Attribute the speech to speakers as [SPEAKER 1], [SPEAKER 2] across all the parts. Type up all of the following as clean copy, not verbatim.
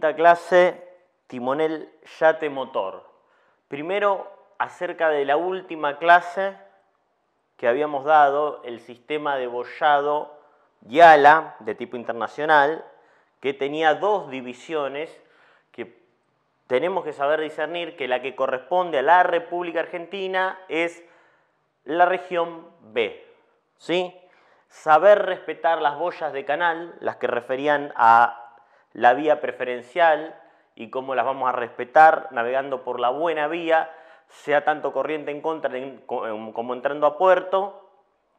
[SPEAKER 1] Quinta clase, timonel yate motor. Primero, acerca de la última clase que habíamos dado, el sistema de boyado Yala, de tipo internacional, que tenía dos divisiones que tenemos que saber discernir, que la que corresponde a la República Argentina es la región B, ¿sí? Saber respetar las boyas de canal, las que referían a la vía preferencial y cómo las vamos a respetar navegando por la buena vía, sea tanto corriente en contra como entrando a puerto,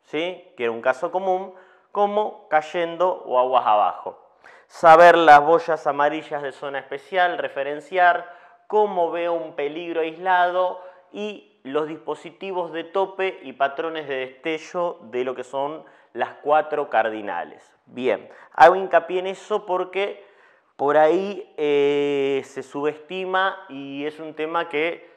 [SPEAKER 1] ¿sí? Que era un caso común, como cayendo o aguas abajo. Saber las boyas amarillas de zona especial, referenciar cómo veo un peligro aislado y los dispositivos de tope y patrones de destello de lo que son las cuatro cardinales. Bien, hago hincapié en eso porque por ahí se subestima y es un tema que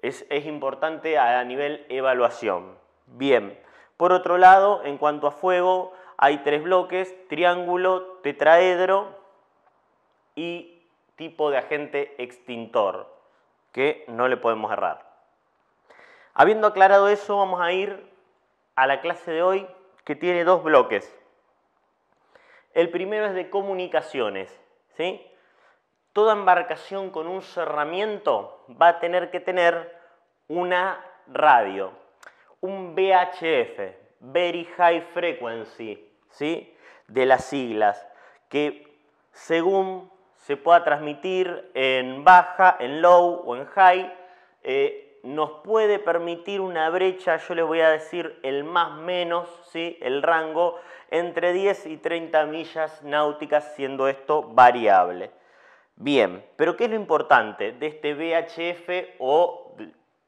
[SPEAKER 1] es importante a nivel evaluación. Bien, por otro lado, en cuanto a fuego, hay tres bloques: triángulo, tetraedro y tipo de agente extintor, que no le podemos errar. Habiendo aclarado eso, vamos a ir a la clase de hoy, que tiene dos bloques. El primero es de comunicaciones, ¿sí? Toda embarcación con un cerramiento va a tener que tener una radio, un VHF, Very High Frequency, ¿sí? De las siglas, que según se pueda transmitir en baja, en low o en high, nos puede permitir una brecha, yo les voy a decir el más menos, ¿sí? El rango, entre 10 y 30 millas náuticas, siendo esto variable. Bien, pero ¿qué es lo importante de este VHF o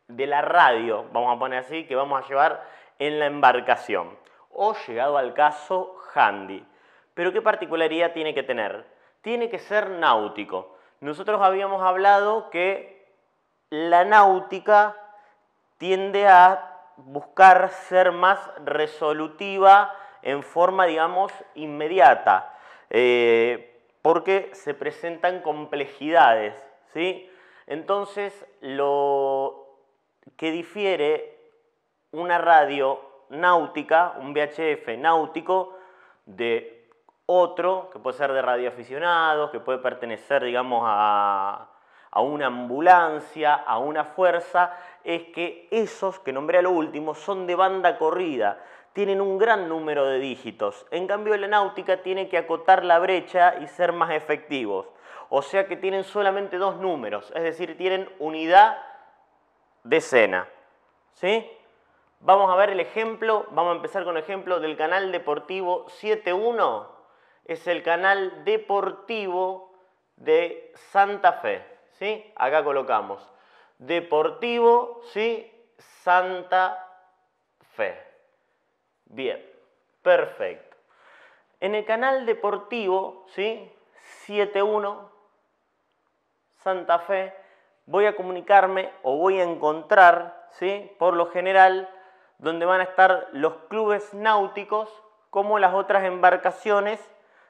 [SPEAKER 1] de la radio, vamos a poner así, que vamos a llevar en la embarcación? O, llegado al caso, handy. Pero ¿qué particularidad tiene que tener? Tiene que ser náutico. Nosotros habíamos hablado que la náutica tiende a buscar ser más resolutiva en forma, digamos, inmediata, porque se presentan complejidades, ¿sí? Entonces, lo que difiere una radio náutica, un VHF náutico, de otro, que puede ser de radioaficionados, que puede pertenecer, digamos, a una ambulancia, a una fuerza, es que esos que nombré a lo último son de banda corrida, tienen un gran número de dígitos. En cambio, la náutica tiene que acotar la brecha y ser más efectivos. O sea que tienen solamente dos números, es decir, tienen unidad decena, ¿sí? Vamos a ver el ejemplo, vamos a empezar con el ejemplo del canal deportivo 7.1. Es el canal deportivo de Santa Fe, ¿sí? Acá colocamos deportivo, ¿sí? Santa Fe. Bien, perfecto. En el canal deportivo, ¿sí? 7.1 Santa Fe, voy a comunicarme o voy a encontrar, ¿sí? Por lo general, donde van a estar los clubes náuticos como las otras embarcaciones,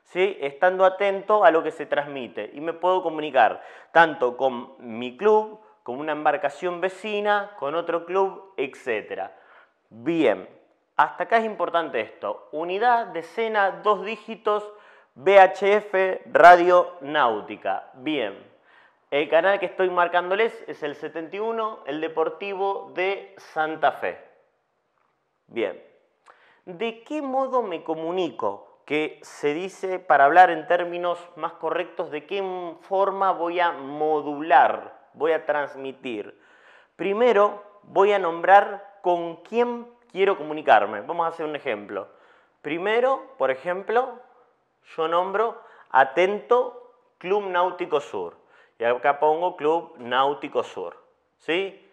[SPEAKER 1] ¿sí? Estando atento a lo que se transmite. Y me puedo comunicar tanto con mi club, con una embarcación vecina, con otro club, etc. Bien, hasta acá es importante esto. Unidad, decena, dos dígitos, VHF, radio náutica. Bien. El canal que estoy marcándoles es el 71, el deportivo de Santa Fe. Bien. ¿De qué modo me comunico? Que se dice, para hablar en términos más correctos, de qué forma voy a modular, voy a transmitir. Primero voy a nombrar con quién quiero comunicarme. Vamos a hacer un ejemplo. Primero, por ejemplo, yo nombro atento Club Náutico Sur. Y acá pongo Club Náutico Sur, ¿sí?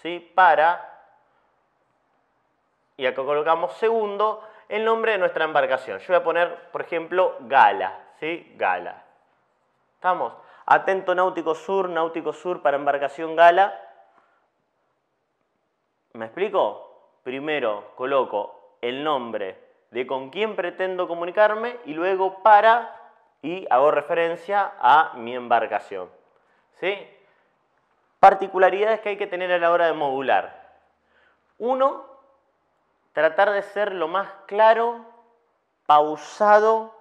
[SPEAKER 1] ¿Sí? Y acá colocamos segundo el nombre de nuestra embarcación. Yo voy a poner, por ejemplo, Gala, ¿sí? Gala. ¿Estamos? Atento Náutico Sur para embarcación Gala. ¿Me explico? Primero coloco el nombre de con quién pretendo comunicarme y luego para y hago referencia a mi embarcación. ¿Sí? Particularidades que hay que tener a la hora de modular. Uno, tratar de ser lo más claro, pausado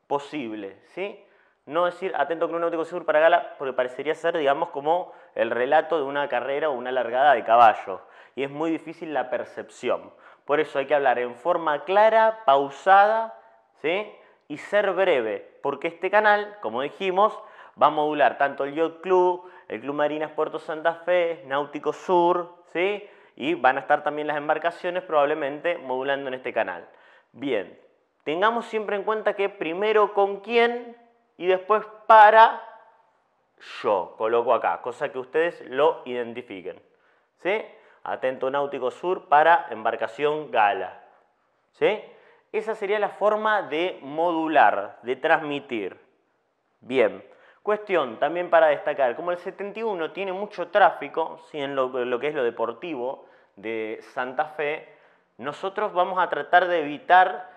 [SPEAKER 1] posible, ¿sí? No decir atento Club Náutico Sur para Gala, porque parecería ser, digamos, como el relato de una carrera o una largada de caballos. Y es muy difícil la percepción. Por eso hay que hablar en forma clara, pausada, ¿sí? Y ser breve, porque este canal, como dijimos, va a modular tanto el Yacht Club, el Club Marinas Puerto Santa Fe, Náutico Sur, ¿sí? Y van a estar también las embarcaciones probablemente modulando en este canal. Bien, tengamos siempre en cuenta que primero con quién y después para yo, coloco acá, cosa que ustedes lo identifiquen. ¿Sí? Atento Náutico Sur para embarcación Gala. ¿Sí? Esa sería la forma de modular, de transmitir. Bien. Cuestión también para destacar, como el 71 tiene mucho tráfico, ¿sí? En lo que es lo deportivo de Santa Fe, nosotros vamos a tratar de evitar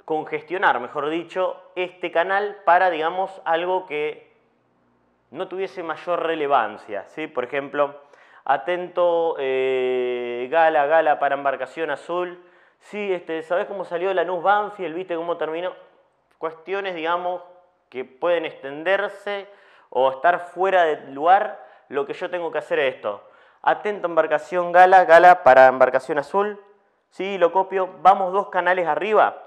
[SPEAKER 1] congestionar, mejor dicho, este canal para, digamos, algo que no tuviese mayor relevancia, ¿sí? Por ejemplo, atento Gala para embarcación azul. Sí, ¿sabés cómo salió Lanús Banfield? ¿Viste cómo terminó? Cuestiones, digamos, que pueden extenderse o estar fuera del lugar. Lo que yo tengo que hacer es esto. Atento embarcación Gala para embarcación azul. Sí, lo copio. Vamos 2 canales arriba.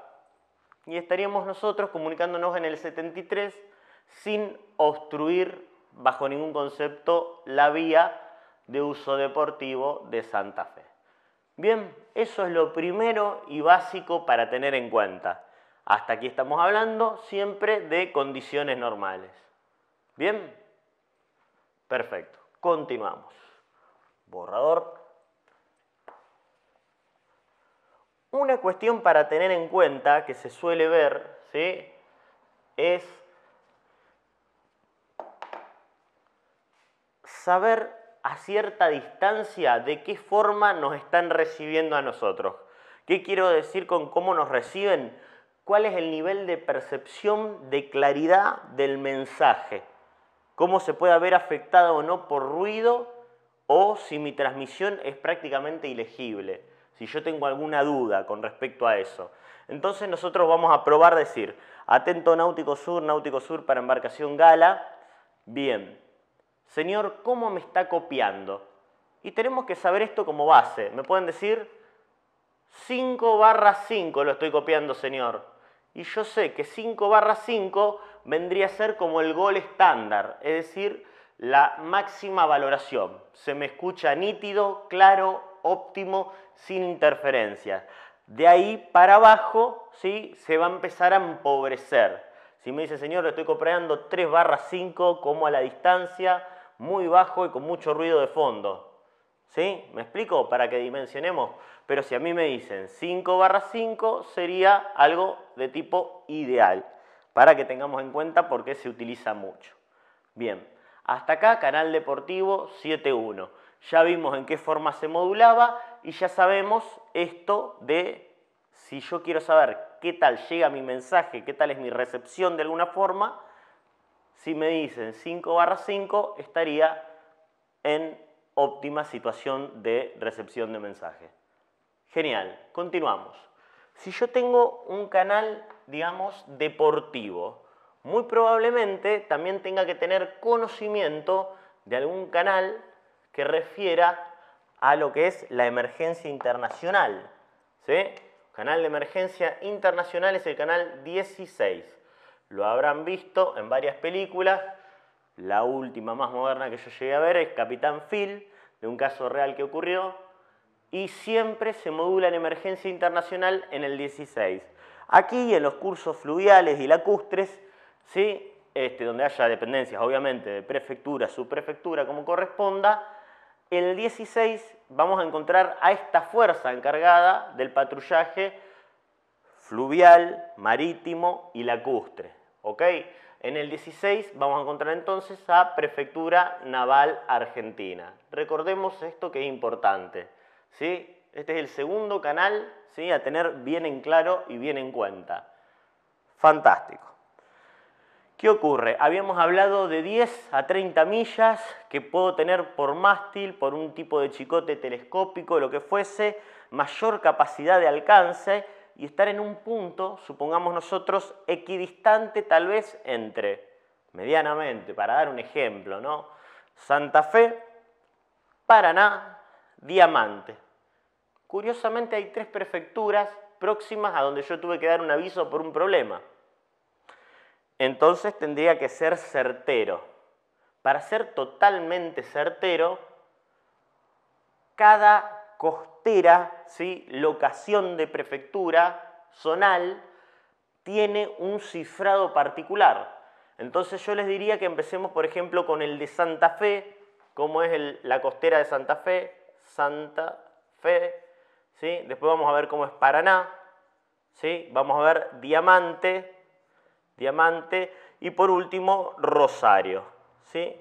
[SPEAKER 1] Y estaríamos nosotros comunicándonos en el 73 sin obstruir bajo ningún concepto la vía de uso deportivo de Santa Fe. Bien, eso es lo primero y básico para tener en cuenta. Hasta aquí estamos hablando siempre de condiciones normales. ¿Bien? Perfecto. Continuamos. Borrador. Una cuestión para tener en cuenta que se suele ver, ¿sí? Es saber a cierta distancia de qué forma nos están recibiendo a nosotros. ¿Qué quiero decir con cómo nos reciben? ¿Cuál es el nivel de percepción de claridad del mensaje? ¿Cómo se puede haber afectado o no por ruido o si mi transmisión es prácticamente ilegible? Si yo tengo alguna duda con respecto a eso. Entonces nosotros vamos a probar decir, atento Náutico Sur para embarcación Gala. Bien, señor, ¿cómo me está copiando? Y tenemos que saber esto como base. Me pueden decir 5/5 lo estoy copiando, señor. Y yo sé que 5/5 vendría a ser como el gol estándar, es decir, la máxima valoración. Se me escucha nítido, claro, óptimo, sin interferencias. De ahí para abajo, ¿sí? Se va a empezar a empobrecer. Si me dice, señor, le estoy copiando 3/5 como a la distancia, muy bajo y con mucho ruido de fondo. ¿Sí? ¿Me explico? Para que dimensionemos. Pero si a mí me dicen 5/5 sería algo de tipo ideal. Para que tengamos en cuenta por qué se utiliza mucho. Bien, hasta acá canal deportivo 7.1. Ya vimos en qué forma se modulaba y ya sabemos esto de si yo quiero saber qué tal llega mi mensaje, qué tal es mi recepción de alguna forma. Si me dicen 5/5 estaría en óptima situación de recepción de mensaje. Genial, continuamos. Si yo tengo un canal, digamos, deportivo, muy probablemente también tenga que tener conocimiento de algún canal que refiera a lo que es la emergencia internacional. ¿Sí? Canal de emergencia internacional es el canal 16. Lo habrán visto en varias películas. La última más moderna que yo llegué a ver es Capitán Phil, de un caso real que ocurrió, y siempre se modula en emergencia internacional en el 16. Aquí en los cursos fluviales y lacustres, ¿sí? Donde haya dependencias, obviamente, de prefectura, subprefectura, como corresponda, en el 16 vamos a encontrar a esta fuerza encargada del patrullaje fluvial, marítimo y lacustre. ¿Ok? En el 16 vamos a encontrar entonces a Prefectura Naval Argentina. Recordemos esto que es importante, ¿sí? Este es el segundo canal, ¿sí? A tener bien en claro y bien en cuenta. Fantástico. ¿Qué ocurre? Habíamos hablado de 10 a 30 millas que puedo tener por mástil, por un tipo de chicote telescópico, lo que fuese, mayor capacidad de alcance y estar en un punto, supongamos nosotros, equidistante tal vez entre, medianamente, para dar un ejemplo, ¿no? Santa Fe, Paraná, Diamante. Curiosamente hay 3 prefecturas próximas a donde yo tuve que dar un aviso por un problema. Entonces tendría que ser certero. Para ser totalmente certero, cada costera, ¿sí?, locación de prefectura zonal, tiene un cifrado particular. Entonces yo les diría que empecemos, por ejemplo, con el de Santa Fe. ¿Cómo es la costera de Santa Fe? Santa Fe, ¿sí? Después vamos a ver cómo es Paraná, ¿sí? Vamos a ver Diamante, y por último Rosario, ¿sí?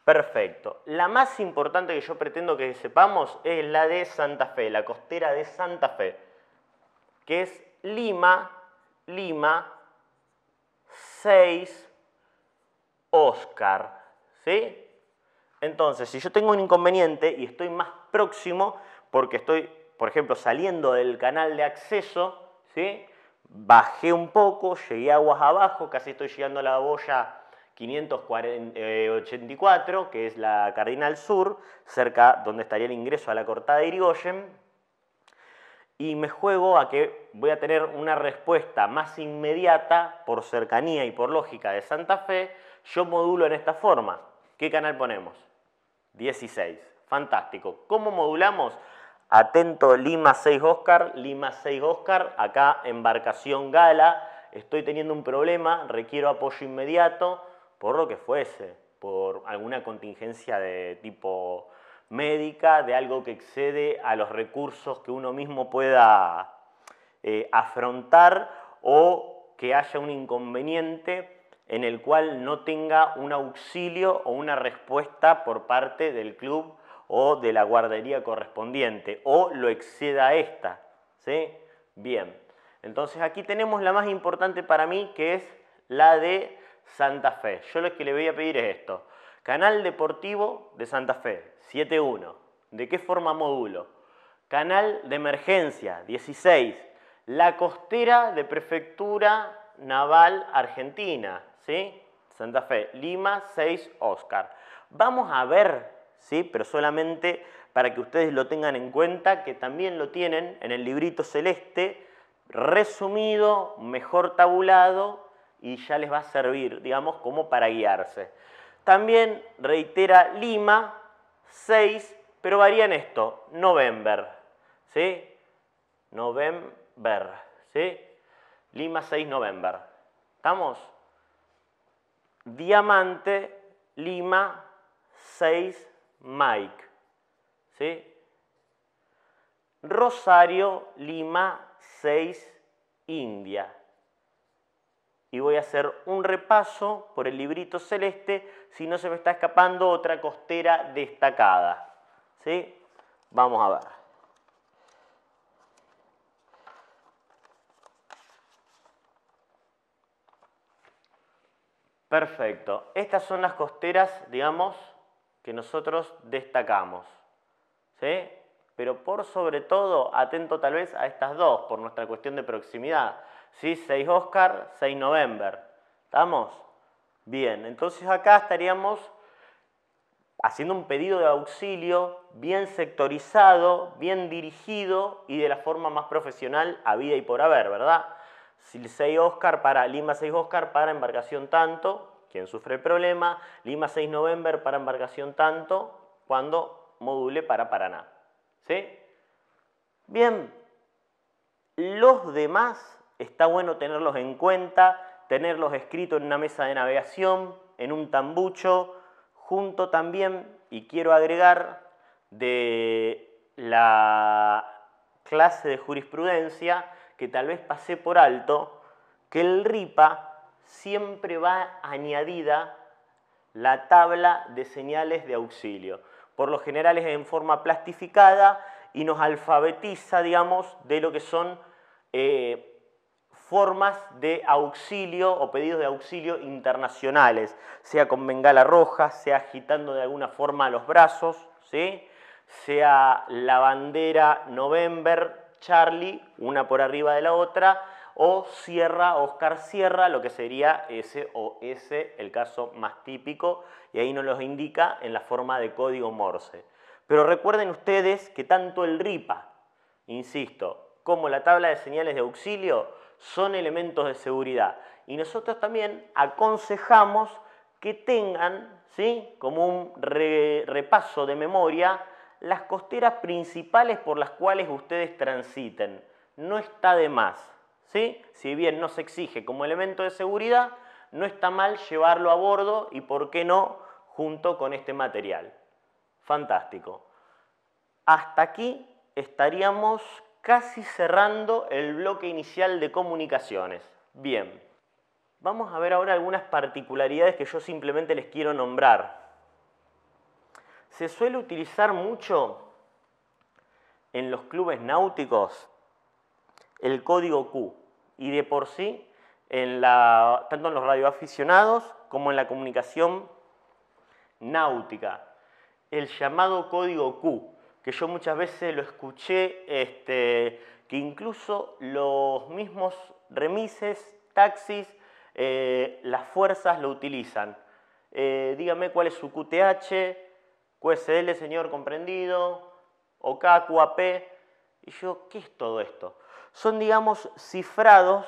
[SPEAKER 1] Perfecto. La más importante que yo pretendo que sepamos es la de Santa Fe, la costera de Santa Fe, que es Lima, 6, Oscar, ¿sí? Entonces, si yo tengo un inconveniente y estoy más próximo, porque estoy, por ejemplo, saliendo del canal de acceso, ¿sí?, bajé un poco, llegué aguas abajo, casi estoy llegando a la boya 584, que es la Cardinal Sur, cerca donde estaría el ingreso a la cortada de Irigoyen, y me juego a que voy a tener una respuesta más inmediata por cercanía y por lógica de Santa Fe. Yo modulo en esta forma. ¿Qué canal ponemos? 16. Fantástico. ¿Cómo modulamos? Atento, Lima 6 Oscar, acá embarcación Gala, estoy teniendo un problema, requiero apoyo inmediato, por lo que fuese, por alguna contingencia de tipo médica, de algo que excede a los recursos que uno mismo pueda afrontar, o que haya un inconveniente en el cual no tenga un auxilio o una respuesta por parte del club o de la guardería correspondiente, o lo exceda a esta, ¿sí? Bien, entonces aquí tenemos la más importante para mí, que es la de Santa Fe. Yo lo que le voy a pedir es esto: canal deportivo de Santa Fe, 7.1. ¿De qué forma modulo? Canal de emergencia, 16. La costera de Prefectura Naval Argentina, ¿sí? Santa Fe, Lima 6 Oscar. Vamos a ver, ¿sí?, pero solamente para que ustedes lo tengan en cuenta, que también lo tienen en el librito celeste, resumido, mejor tabulado, y ya les va a servir, digamos, como para guiarse. También reitera Lima 6, pero varía en esto, November, ¿sí? November, ¿sí? Lima 6 November. ¿Estamos? Diamante, Lima 6 Mike, ¿sí? Rosario, Lima 6 India. Y voy a hacer un repaso por el librito celeste, si no se me está escapando otra costera destacada, ¿sí? Vamos a ver. Perfecto. Estas son las costeras, digamos, que nosotros destacamos, ¿sí? Pero por sobre todo, atento tal vez a estas dos, por nuestra cuestión de proximidad, ¿sí? 6 Oscar, 6 November. ¿Estamos? Bien, entonces acá estaríamos haciendo un pedido de auxilio bien sectorizado, bien dirigido y de la forma más profesional habida y por haber, ¿verdad? Si 6 Oscar para Lima 6 Oscar para embarcación tanto, quien sufre el problema, Lima 6 November para embarcación tanto, cuando module para Paraná, ¿sí? Bien, los demás está bueno tenerlos en cuenta, tenerlos escritos en una mesa de navegación, en un tambucho, junto también, y quiero agregar, de la clase de jurisprudencia, que tal vez pasé por alto, que el RIPA siempre va añadida la tabla de señales de auxilio. Por lo general es en forma plastificada y nos alfabetiza, digamos, de lo que son formas de auxilio o pedidos de auxilio internacionales, sea con bengala roja, sea agitando de alguna forma los brazos, ¿sí? Sea la bandera November, Charlie, una por arriba de la otra, o Sierra, Oscar Sierra, lo que sería SOS, el caso más típico, y ahí nos los indica en la forma de código Morse. Pero recuerden ustedes que tanto el RIPA, insisto, como la tabla de señales de auxilio son elementos de seguridad. Y nosotros también aconsejamos que tengan, ¿sí?, como un repaso de memoria las costeras principales por las cuales ustedes transiten. No está de más, ¿sí? Si bien no se exige como elemento de seguridad, no está mal llevarlo a bordo y, ¿por qué no?, junto con este material. Fantástico. Hasta aquí estaríamos casi cerrando el bloque inicial de comunicaciones. Bien, vamos a ver ahora algunas particularidades que yo simplemente les quiero nombrar. Se suele utilizar mucho en los clubes náuticos el código Q y de por sí, tanto en los radioaficionados como en la comunicación náutica, el llamado código Q, que yo muchas veces lo escuché, que incluso los mismos remises, taxis, las fuerzas lo utilizan. Dígame cuál es su QTH, QSL, señor comprendido, OK, QAP. Y yo, ¿qué es todo esto? Son, digamos, cifrados,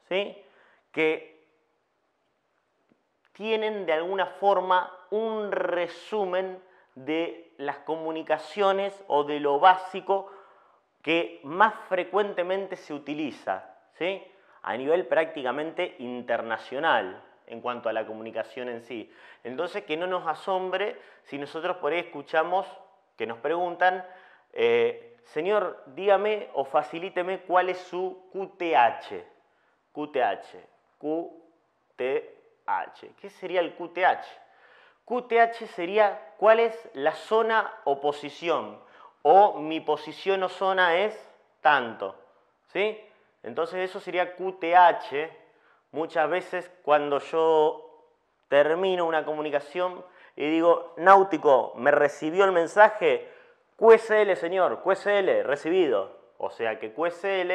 [SPEAKER 1] ¿sí?, que tienen de alguna forma un resumen de las comunicaciones o de lo básico que más frecuentemente se utiliza, ¿sí?, a nivel prácticamente internacional en cuanto a la comunicación en sí. Entonces, que no nos asombre si nosotros por ahí escuchamos que nos preguntan, señor, dígame o facilíteme cuál es su QTH. QTH. ¿Qué sería el QTH? QTH sería cuál es la zona o posición, o mi posición o zona es tanto, ¿sí? Entonces eso sería QTH. Muchas veces cuando yo termino una comunicación y digo, náutico, ¿me recibió el mensaje? QSL, señor, QSL, recibido. O sea que QSL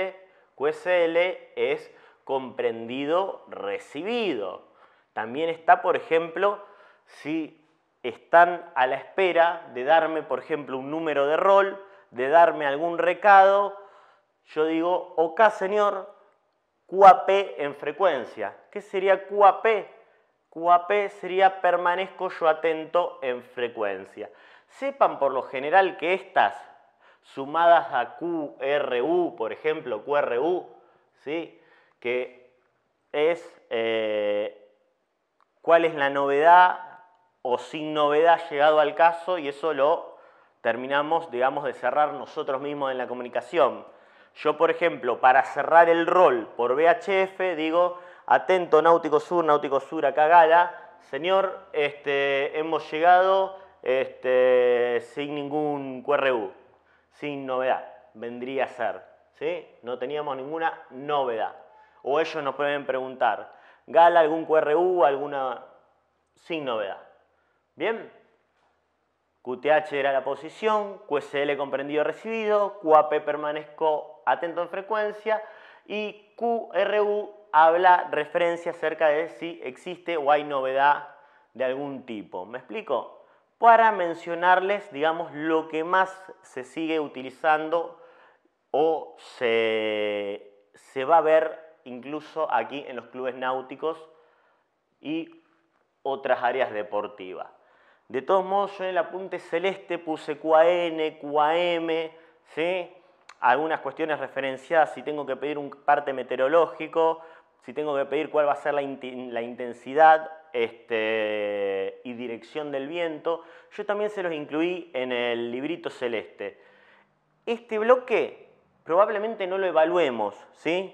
[SPEAKER 1] es comprendido, recibido. También está, por ejemplo, si están a la espera de darme, por ejemplo, un número de rol, de darme algún recado, yo digo, OK, señor, QAP en frecuencia. ¿Qué sería QAP? QAP sería permanezco yo atento en frecuencia. Sepan por lo general que estas, sumadas a QRU, por ejemplo, QRU, ¿sí?, que es cuál es la novedad o sin novedad llegado al caso, y eso lo terminamos, digamos, de cerrar nosotros mismos en la comunicación. Yo, por ejemplo, para cerrar el rol por VHF, digo, atento Náutico Sur, acá Gala, señor, hemos llegado sin ningún QRU, sin novedad, vendría a ser, ¿sí? No teníamos ninguna novedad. O ellos nos pueden preguntar, Gala, algún QRU, alguna, sin novedad. ¿Bien? QTH era la posición, QSL comprendido recibido, QAP permanezco atento en frecuencia y QRU habla referencia acerca de si existe o hay novedad de algún tipo. ¿Me explico? Para mencionarles, digamos, lo que más se sigue utilizando o se va a ver incluso aquí en los clubes náuticos y otras áreas deportivas. De todos modos, yo en el apunte celeste puse QAN, QAM, ¿sí? Algunas cuestiones referenciadas, si tengo que pedir un parte meteorológico, si tengo que pedir cuál va a ser la intensidad y dirección del viento. Yo también se los incluí en el librito celeste. Este bloque probablemente no lo evaluemos, ¿sí?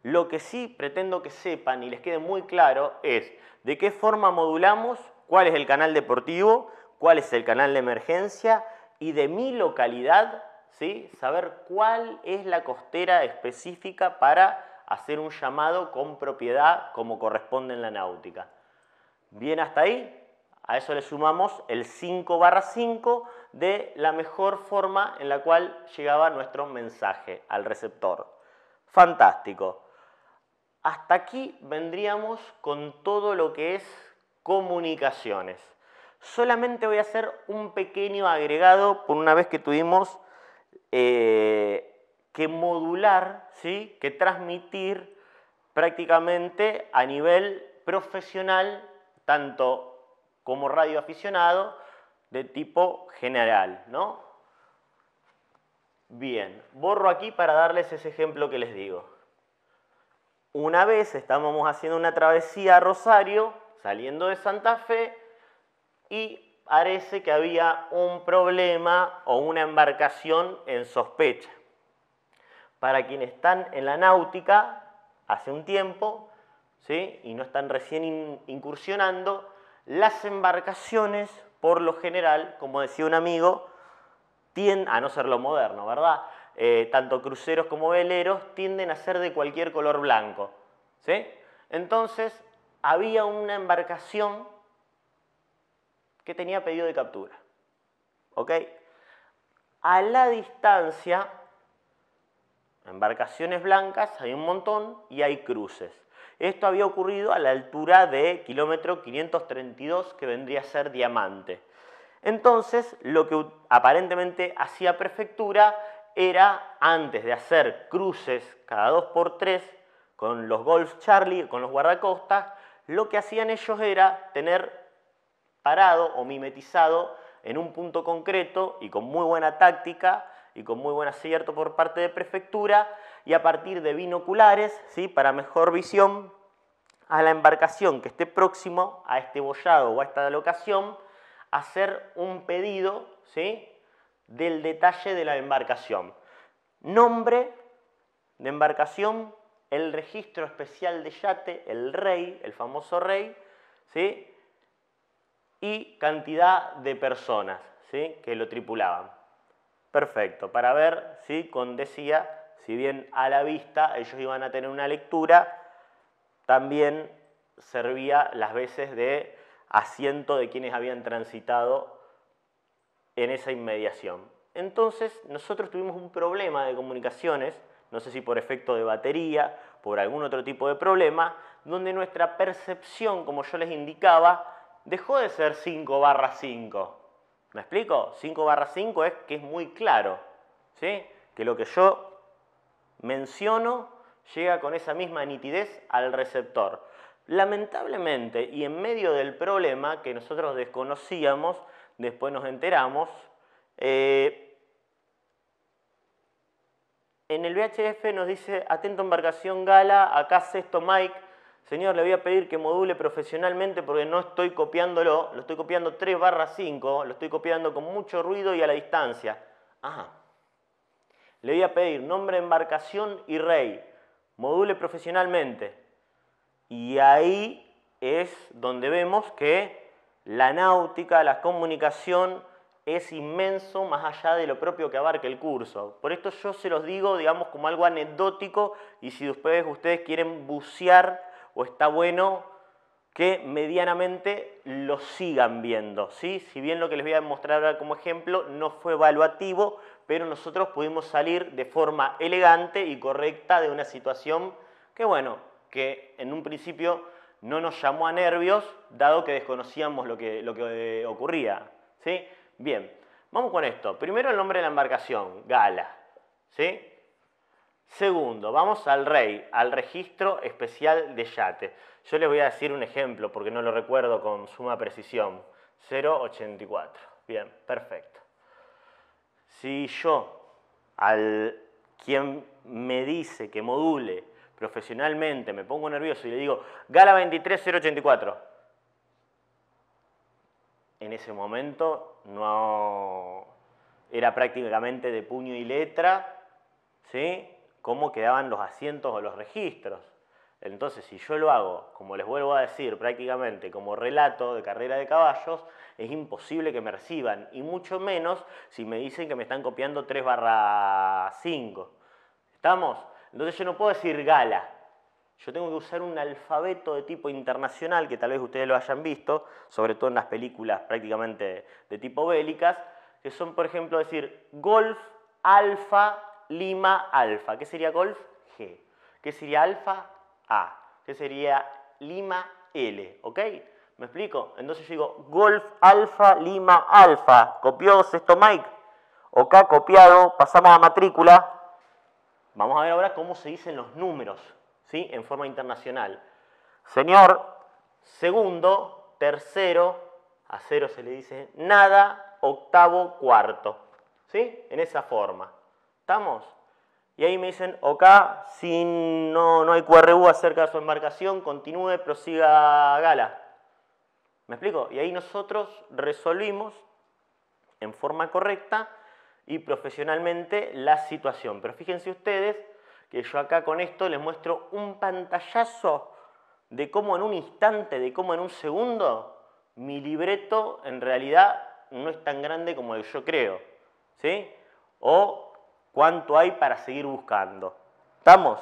[SPEAKER 1] Lo que sí pretendo que sepan y les quede muy claro es de qué forma modulamos, cuál es el canal deportivo, cuál es el canal de emergencia y de mi localidad ¿sí? Saber cuál es la costera específica para hacer un llamado con propiedad como corresponde en la náutica. ¿Bien hasta ahí? A eso le sumamos el 5/5 de la mejor forma en la cual llegaba nuestro mensaje al receptor. Fantástico. Hasta aquí vendríamos con todo lo que es comunicaciones. Solamente voy a hacer un pequeño agregado por una vez que tuvimos que modular, ¿sí? Que transmitir prácticamente a nivel profesional, tanto como radioaficionado de tipo general, ¿no? Bien, borro aquí para darles ese ejemplo que les digo. Una vez estábamos haciendo una travesía a Rosario, saliendo de Santa Fe, y parece que había un problema o una embarcación en sospecha. Para quienes están en la náutica hace un tiempo, ¿sí? Y no están recién incursionando, las embarcaciones, por lo general, como decía un amigo, tienden, a no ser lo moderno, ¿verdad? Tanto cruceros como veleros tienden a ser de cualquier color blanco, ¿sí? Entonces, había una embarcación que tenía pedido de captura, ¿ok? A la distancia, embarcaciones blancas hay un montón y hay cruces. Esto había ocurrido a la altura de kilómetro 532, que vendría a ser Diamante. Entonces, lo que aparentemente hacía Prefectura era, antes de hacer cruces cada 2×3 con los Golf Charlie, con los guardacostas, lo que hacían ellos era tener parado o mimetizado en un punto concreto y con muy buena táctica y con muy buen acierto por parte de Prefectura, y a partir de binoculares, ¿sí? Para mejor visión, a la embarcación que esté próximo a este boyado o a esta locación, hacer un pedido, ¿sí? Del detalle de la embarcación. Nombre de embarcación, el registro especial de yate, el REI, el famoso REI, ¿sí? Y cantidad de personas, ¿sí? Que lo tripulaban. Perfecto, para ver, ¿sí? Decía, si bien a la vista ellos iban a tener una lectura, también servía las veces de asiento de quienes habían transitado en esa inmediación. Entonces, nosotros tuvimos un problema de comunicaciones, no sé si por efecto de batería, por algún otro tipo de problema, donde nuestra percepción, como yo les indicaba, dejó de ser 5/5. ¿Me explico? 5/5 es que es muy claro, ¿sí? Que lo que yo menciono llega con esa misma nitidez al receptor. Lamentablemente, y en medio del problema que nosotros desconocíamos, después nos enteramos, en el VHF nos dice: atento embarcación Gala, acá Sexto Mike, señor, le voy a pedir que module profesionalmente porque no estoy copiándolo, lo estoy copiando 3/5, lo estoy copiando con mucho ruido y a la distancia. Ajá. Le voy a pedir nombre de embarcación y rey, module profesionalmente. Y ahí es donde vemos que la náutica, la comunicación, es inmenso más allá de lo propio que abarca el curso. Por esto yo se los digo, digamos, como algo anecdótico, y si ustedes quieren bucear, o está bueno que medianamente lo sigan viendo, ¿sí? Si bien lo que les voy a mostrar ahora como ejemplo no fue evaluativo, pero nosotros pudimos salir de forma elegante y correcta de una situación que, bueno, que en un principio no nos llamó a nervios, dado que desconocíamos lo que ocurría, ¿sí? Bien, vamos con esto. Primero el nombre de la embarcación, Gala, ¿sí? Segundo, vamos al REI, al registro especial de yate. Yo les voy a decir un ejemplo porque no lo recuerdo con suma precisión. 084. Bien, perfecto. Si yo, al quien me dice que module profesionalmente, me pongo nervioso y le digo Gala 23084, en ese momento no era prácticamente de puño y letra, ¿sí? Cómo quedaban los asientos o los registros. Entonces, si yo lo hago, como les vuelvo a decir, prácticamente como relato de carrera de caballos, es imposible que me reciban, y mucho menos si me dicen que me están copiando 3/5. ¿Estamos? Entonces yo no puedo decir gala. Yo tengo que usar un alfabeto de tipo internacional, que tal vez ustedes lo hayan visto, sobre todo en las películas prácticamente de tipo bélicas, que son, por ejemplo, decir Golf, Alfa, Lima, Alfa. ¿Qué sería Golf? G. ¿Qué sería Alfa? A. ¿Qué sería Lima? L. ¿Ok? ¿Me explico? Entonces yo digo Golf, Alfa, Lima, Alfa. ¿Copió Sexto Mike? OK, copiado. Pasamos a matrícula. Vamos a ver ahora cómo se dicen los números, ¿sí? En forma internacional. Señor, segundo, tercero, a cero se le dice nada, octavo, cuarto. ¿Sí? En esa forma. ¿Estamos? Y ahí me dicen, OK, si no hay QRU acerca de su embarcación, continúe, prosiga gala. ¿Me explico? Y ahí nosotros resolvimos en forma correcta y profesionalmente la situación. Pero fíjense ustedes que yo acá con esto les muestro un pantallazo de cómo en un instante, de cómo en un segundo, mi libreto en realidad no es tan grande como yo creo, ¿sí? O cuánto hay para seguir buscando. ¿Estamos?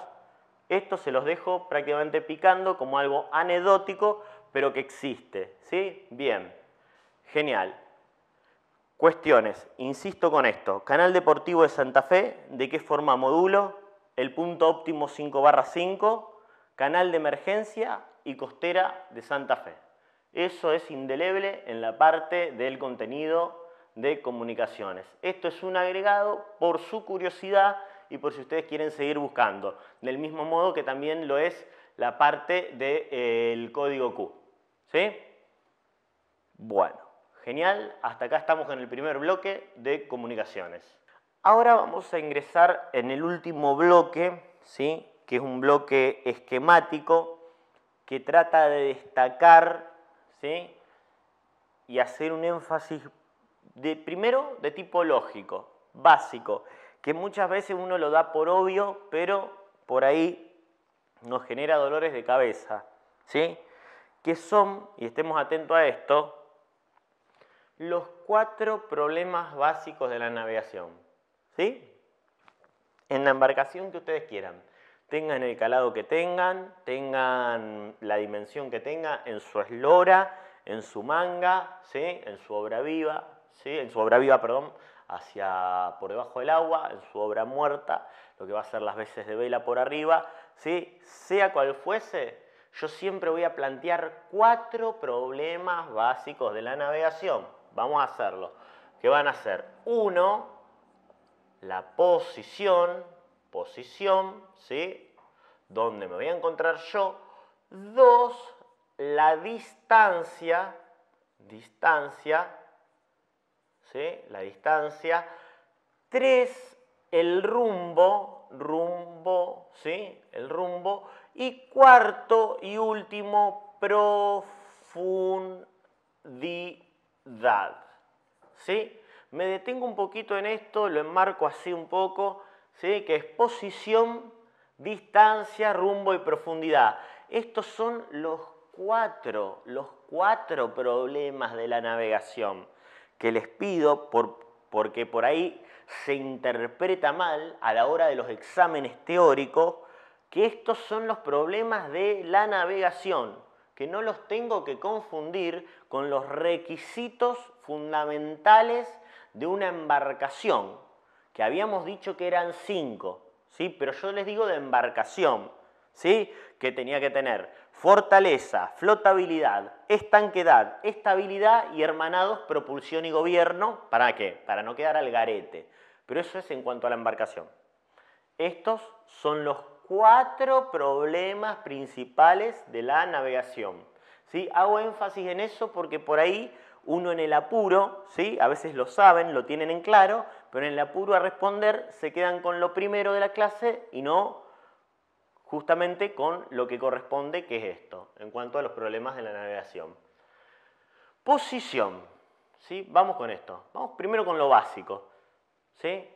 [SPEAKER 1] Esto se los dejo prácticamente picando como algo anecdótico, pero que existe, ¿sí? Bien, genial. Cuestiones, insisto con esto. Canal Deportivo de Santa Fe, ¿de qué forma modulo? El punto óptimo 5/5, canal de emergencia y costera de Santa Fe. Eso es indeleble en la parte del contenido de comunicaciones. Esto es un agregado por su curiosidad y por si ustedes quieren seguir buscando. Del mismo modo que también lo es la parte del código Q. ¿Sí? Bueno. Genial, hasta acá estamos en el primer bloque de comunicaciones. Ahora vamos a ingresar en el último bloque, ¿sí? Que es un bloque esquemático que trata de destacar, ¿sí? Y hacer un énfasis primero de tipo lógico, básico, que muchas veces uno lo da por obvio, pero por ahí nos genera dolores de cabeza, ¿sí? Que son, y estemos atentos a esto, los 4 problemas básicos de la navegación, ¿sí? En la embarcación que ustedes quieran, tengan el calado que tengan la dimensión que tengan, en su eslora, en su manga, ¿sí? En su obra viva, ¿sí? En su obra viva, perdón, hacia por debajo del agua, en su obra muerta, lo que va a ser las veces de vela por arriba, ¿sí? Sea cual fuese, yo siempre voy a plantear 4 problemas básicos de la navegación. Vamos a hacerlo. ¿Qué van a hacer? 1, la posición, ¿sí? ¿Dónde me voy a encontrar yo? 2, la distancia, ¿sí? La distancia. 3, el rumbo, ¿sí? El rumbo. Y cuarto y último, profundidad. ¿Sí? Me detengo un poquito en esto, lo enmarco así un poco, ¿sí? Que es posición, distancia, rumbo y profundidad. Estos son los cuatro problemas de la navegación que les pido porque por ahí se interpreta mal a la hora de los exámenes teóricos que estos son los problemas de la navegación, que no los tengo que confundir con los requisitos fundamentales de una embarcación, que habíamos dicho que eran 5, ¿sí? Pero yo les digo de embarcación, ¿sí? Que tenía que tener fortaleza, flotabilidad, estanquedad, estabilidad y hermanados, propulsión y gobierno. ¿Para qué? Para no quedar al garete. Pero eso es en cuanto a la embarcación. Estos son los 4 problemas principales de la navegación, ¿sí? Hago énfasis en eso porque por ahí uno en el apuro, ¿sí? A veces lo saben, lo tienen en claro, pero en el apuro a responder se quedan con lo primero de la clase y no justamente con lo que corresponde, que es esto, en cuanto a los problemas de la navegación. Posición, ¿sí? Vamos con esto. Vamos primero con lo básico, ¿sí?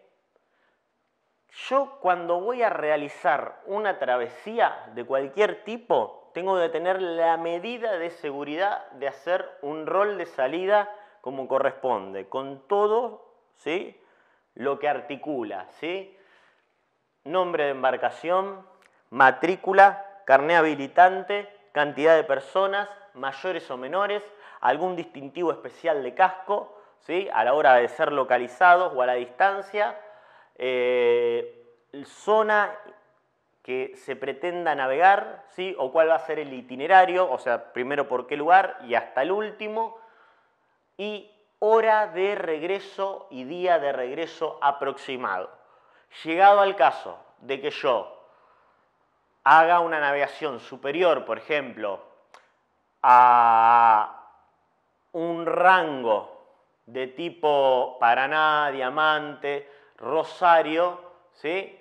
[SPEAKER 1] Yo cuando voy a realizar una travesía de cualquier tipo, tengo que tener la medida de seguridad de hacer un rol de salida como corresponde, con todo, ¿sí?, lo que articula, ¿sí? Nombre de embarcación, matrícula, carné habilitante, cantidad de personas, mayores o menores, algún distintivo especial de casco, ¿sí?, a la hora de ser localizados o a la distancia, zona que se pretenda navegar, ¿sí?, o cuál va a ser el itinerario, o sea, primero por qué lugar y hasta el último, y hora de regreso y día de regreso aproximado. Llegado al caso de que yo haga una navegación superior, por ejemplo, a un rango de tipo Paraná, Diamante, Rosario, ¿sí?,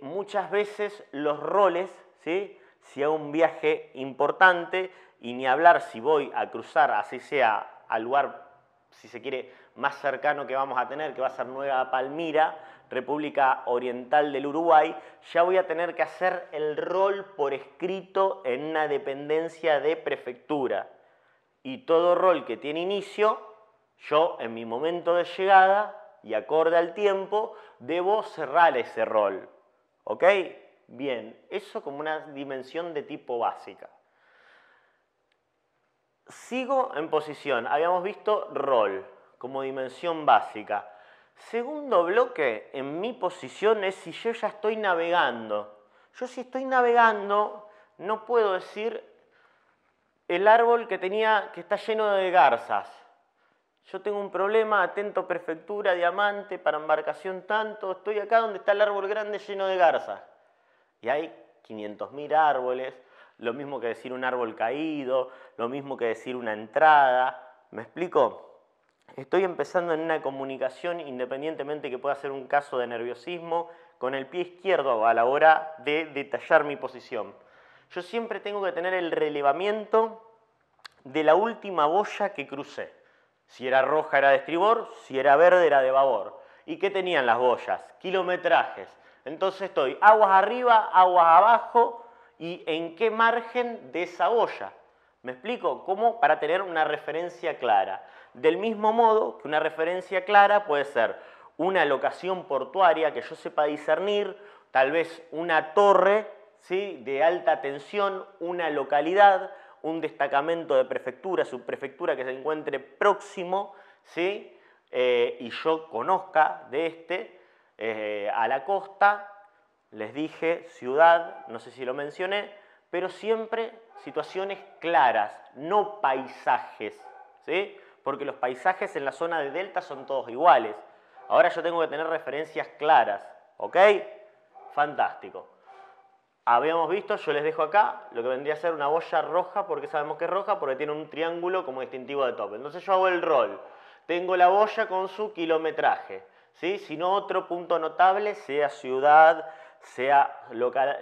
[SPEAKER 1] muchas veces los roles, ¿sí?, si hago un viaje importante, y ni hablar si voy a cruzar, así sea al lugar, si se quiere, más cercano que vamos a tener, que va a ser Nueva Palmira, República Oriental del Uruguay, ya voy a tener que hacer el rol por escrito en una dependencia de prefectura. Y todo rol que tiene inicio, yo en mi momento de llegada y acorde al tiempo, debo cerrar ese rol. ¿Ok? Bien, eso como una dimensión de tipo básica. Sigo en posición. Habíamos visto rol como dimensión básica. Segundo bloque, en mi posición, es si yo ya estoy navegando. Yo si estoy navegando, no puedo decir el árbol que está lleno de garzas. Yo tengo un problema, atento prefectura, Diamante, para embarcación tanto, estoy acá donde está el árbol grande lleno de garzas. Y hay 500.000 árboles, lo mismo que decir un árbol caído, lo mismo que decir una entrada. ¿Me explico? Estoy empezando en una comunicación, independientemente que pueda ser un caso de nerviosismo, con el pie izquierdo a la hora de detallar mi posición. Yo siempre tengo que tener el relevamiento de la última boya que crucé. Si era roja era de estribor, si era verde era de babor. ¿Y qué tenían las boyas? Kilometrajes. Entonces estoy aguas arriba, aguas abajo, y en qué margen de esa boya. ¿Me explico? ¿Cómo? Para tener una referencia clara. Del mismo modo que una referencia clara puede ser una locación portuaria que yo sepa discernir, tal vez una torre, ¿sí?, de alta tensión, una localidad, un destacamento de prefectura, subprefectura que se encuentre próximo, ¿sí?, y yo conozca de a la costa. Les dije ciudad, no sé si lo mencioné, pero siempre situaciones claras, no paisajes, ¿sí?, porque los paisajes en la zona de delta son todos iguales. Ahora yo tengo que tener referencias claras, ¿ok? Fantástico. Habíamos visto, yo les dejo acá, lo que vendría a ser una boya roja. ¿Por qué sabemos que es roja? Porque tiene un triángulo como distintivo de tope. Entonces yo hago el rol. Tengo la boya con su kilometraje, ¿sí? Si no, otro punto notable, sea ciudad, sea local,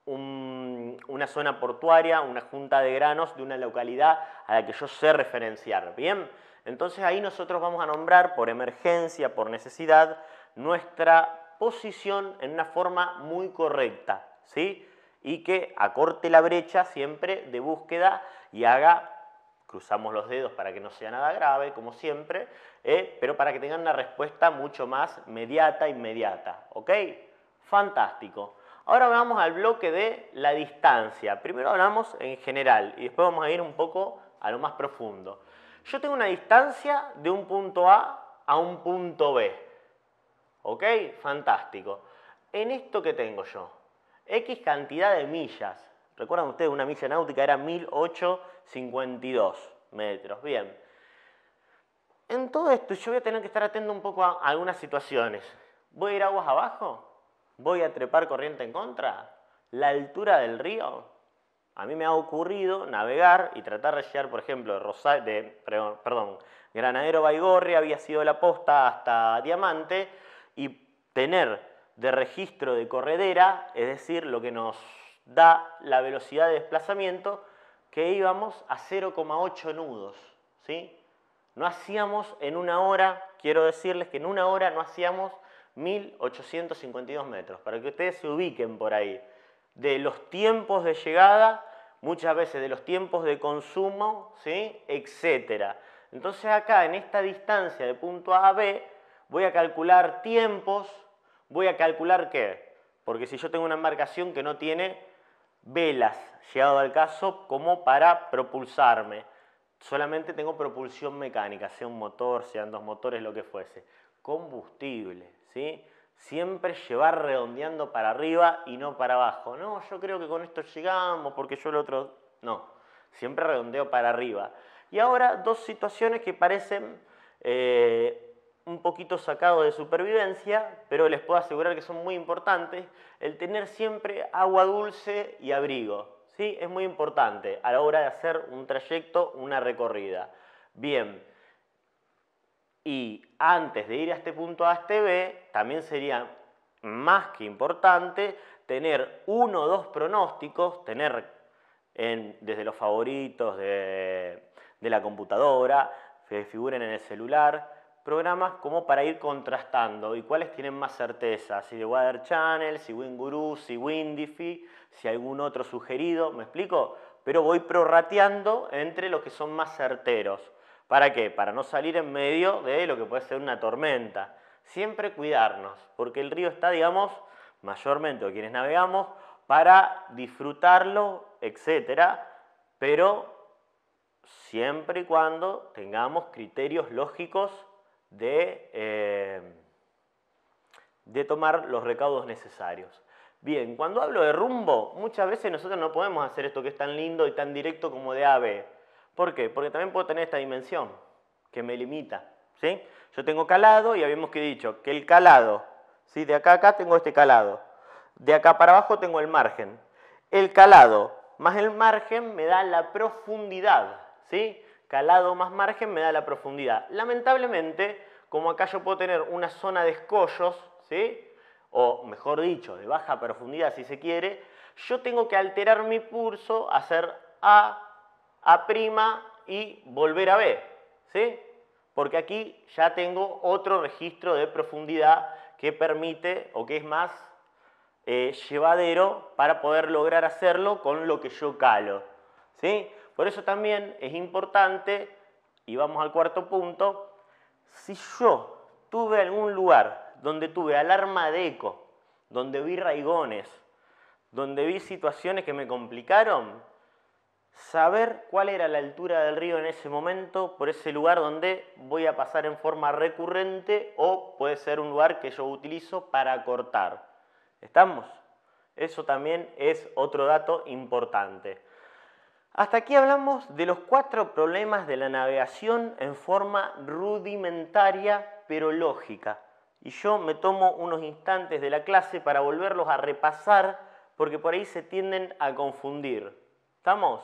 [SPEAKER 1] una zona portuaria, una junta de granos de una localidad a la que yo sé referenciar. ¿Bien? Entonces ahí nosotros vamos a nombrar por emergencia, por necesidad, nuestra posición en una forma muy correcta, ¿sí? Y que acorte la brecha siempre de búsqueda y cruzamos los dedos para que no sea nada grave, como siempre, pero para que tengan una respuesta mucho más inmediata, ¿ok? Fantástico. Ahora vamos al bloque de la distancia. Primero hablamos en general y después vamos a ir un poco a lo más profundo. Yo tengo una distancia de un punto A un punto B. ¿Ok? Fantástico. En esto que tengo yo, X cantidad de millas. ¿Recuerdan ustedes? Una milla náutica era 1852 metros. Bien. En todo esto yo voy a tener que estar atento un poco a algunas situaciones. ¿Voy a ir aguas abajo? ¿Voy a trepar corriente en contra? ¿La altura del río? A mí me ha ocurrido navegar y tratar de llegar, por ejemplo, Granadero Baigorria había sido la posta hasta Diamante, y tener de registro de corredera, es decir, lo que nos da la velocidad de desplazamiento, que íbamos a 0,8 nudos, ¿sí? No hacíamos en una hora, quiero decirles que en una hora no hacíamos 1852 metros, para que ustedes se ubiquen por ahí. De los tiempos de llegada, muchas veces de los tiempos de consumo, ¿sí? Etcétera. Entonces acá, en esta distancia de punto A a B, voy a calcular tiempos, voy a calcular ¿qué? Porque si yo tengo una embarcación que no tiene velas, llegado al caso, como para propulsarme, solamente tengo propulsión mecánica, sea un motor, sean dos motores, lo que fuese. Combustible, ¿sí? Siempre llevar redondeando para arriba y no para abajo. No, yo creo que con esto llegamos, porque yo el otro... No, siempre redondeo para arriba. Y ahora dos situaciones que parecen un poquito sacados de supervivencia, pero les puedo asegurar que son muy importantes. El tener siempre agua dulce y abrigo, ¿sí? Es muy importante a la hora de hacer un trayecto, una recorrida. Bien, y antes de ir a este punto A a este B, también sería más que importante tener uno o dos pronósticos, tener desde los favoritos de la computadora, que figuren en el celular, programas como para ir contrastando y cuáles tienen más certeza, si de Weather Channel, si WinGuru, si Windify, si algún otro sugerido, ¿me explico? Pero voy prorrateando entre los que son más certeros. ¿Para qué? Para no salir en medio de lo que puede ser una tormenta. Siempre cuidarnos, porque el río está, digamos, mayormente, o quienes navegamos, para disfrutarlo, etcétera, pero siempre y cuando tengamos criterios lógicos de tomar los recaudos necesarios. Bien, cuando hablo de rumbo, muchas veces nosotros no podemos hacer esto que es tan lindo y tan directo como de A a B. ¿Por qué? Porque también puedo tener esta dimensión que me limita, ¿sí? Yo tengo calado y habíamos dicho que el calado, ¿sí? De acá a acá tengo este calado, de acá para abajo tengo el margen. El calado más el margen me da la profundidad, ¿sí? Calado más margen me da la profundidad. Lamentablemente, como acá yo puedo tener una zona de escollos, ¿sí? O mejor dicho, de baja profundidad si se quiere, yo tengo que alterar mi pulso, hacer A' y volver a B, ¿sí? Porque aquí ya tengo otro registro de profundidad que permite, o que es más llevadero para poder lograr hacerlo con lo que yo calo, ¿sí? Por eso también es importante, y vamos al cuarto punto, si yo tuve algún lugar donde tuve alarma de eco, donde vi raigones, donde vi situaciones que me complicaron, saber cuál era la altura del río en ese momento por ese lugar donde voy a pasar en forma recurrente o puede ser un lugar que yo utilizo para cortar. ¿Estamos? Eso también es otro dato importante. Hasta aquí hablamos de los 4 problemas de la navegación en forma rudimentaria pero lógica. Y yo me tomo unos instantes de la clase para volverlos a repasar porque por ahí se tienden a confundir. ¿Estamos?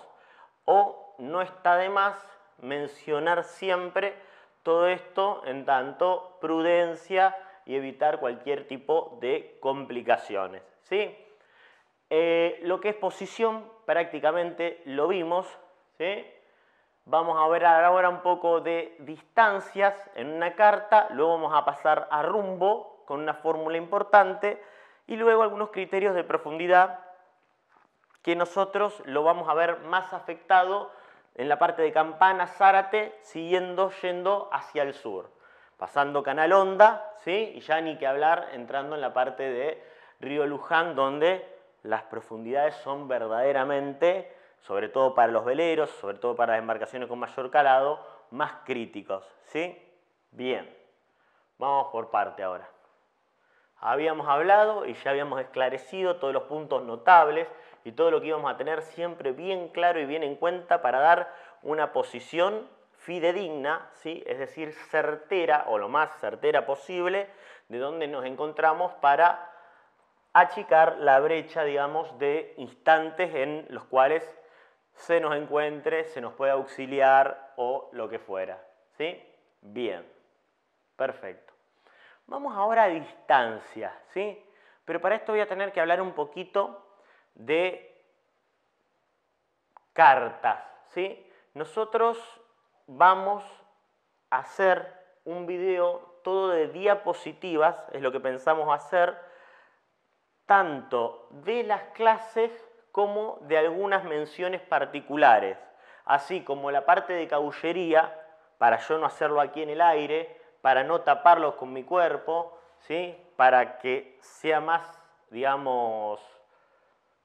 [SPEAKER 1] O no está de más mencionar siempre todo esto en tanto prudencia y evitar cualquier tipo de complicaciones, ¿sí? Lo que es posición prácticamente lo vimos, ¿sí? Vamos a ver ahora un poco de distancias en una carta, luego vamos a pasar a rumbo con una fórmula importante y luego algunos criterios de profundidad que nosotros lo vamos a ver más afectado en la parte de Campana, Zárate, yendo hacia el sur, pasando Canal Honda, ¿sí? Y ya ni que hablar entrando en la parte de Río Luján, donde las profundidades son verdaderamente, sobre todo para los veleros, sobre todo para las embarcaciones con mayor calado, más críticos, ¿sí? Bien, vamos por parte ahora. Habíamos hablado y ya habíamos esclarecido todos los puntos notables y todo lo que íbamos a tener siempre bien claro y bien en cuenta para dar una posición fidedigna, ¿sí? Es decir, certera o lo más certera posible de donde nos encontramos para achicar la brecha, digamos, de instantes en los cuales se nos encuentre, se nos pueda auxiliar o lo que fuera, ¿sí? Bien, perfecto. Vamos ahora a distancia, ¿sí? Pero para esto voy a tener que hablar un poquito de cartas, ¿sí? Nosotros vamos a hacer un video todo de diapositivas, es lo que pensamos hacer, tanto de las clases como de algunas menciones particulares, así como la parte de caballería, para yo no hacerlo aquí en el aire, para no taparlos con mi cuerpo, ¿sí? Para que sea más, digamos,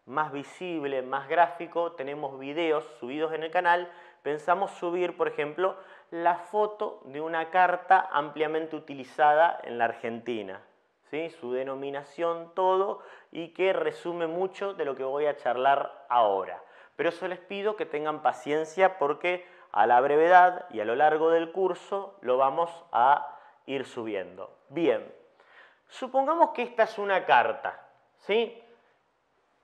[SPEAKER 1] más visible, más gráfico, tenemos videos subidos en el canal. Pensamos subir, por ejemplo, la foto de una carta ampliamente utilizada en la Argentina, ¿sí? Su denominación, todo, y que resume mucho de lo que voy a charlar ahora. Pero eso les pido que tengan paciencia porque a la brevedad y a lo largo del curso lo vamos a ir subiendo. Bien, supongamos que esta es una carta, ¿sí?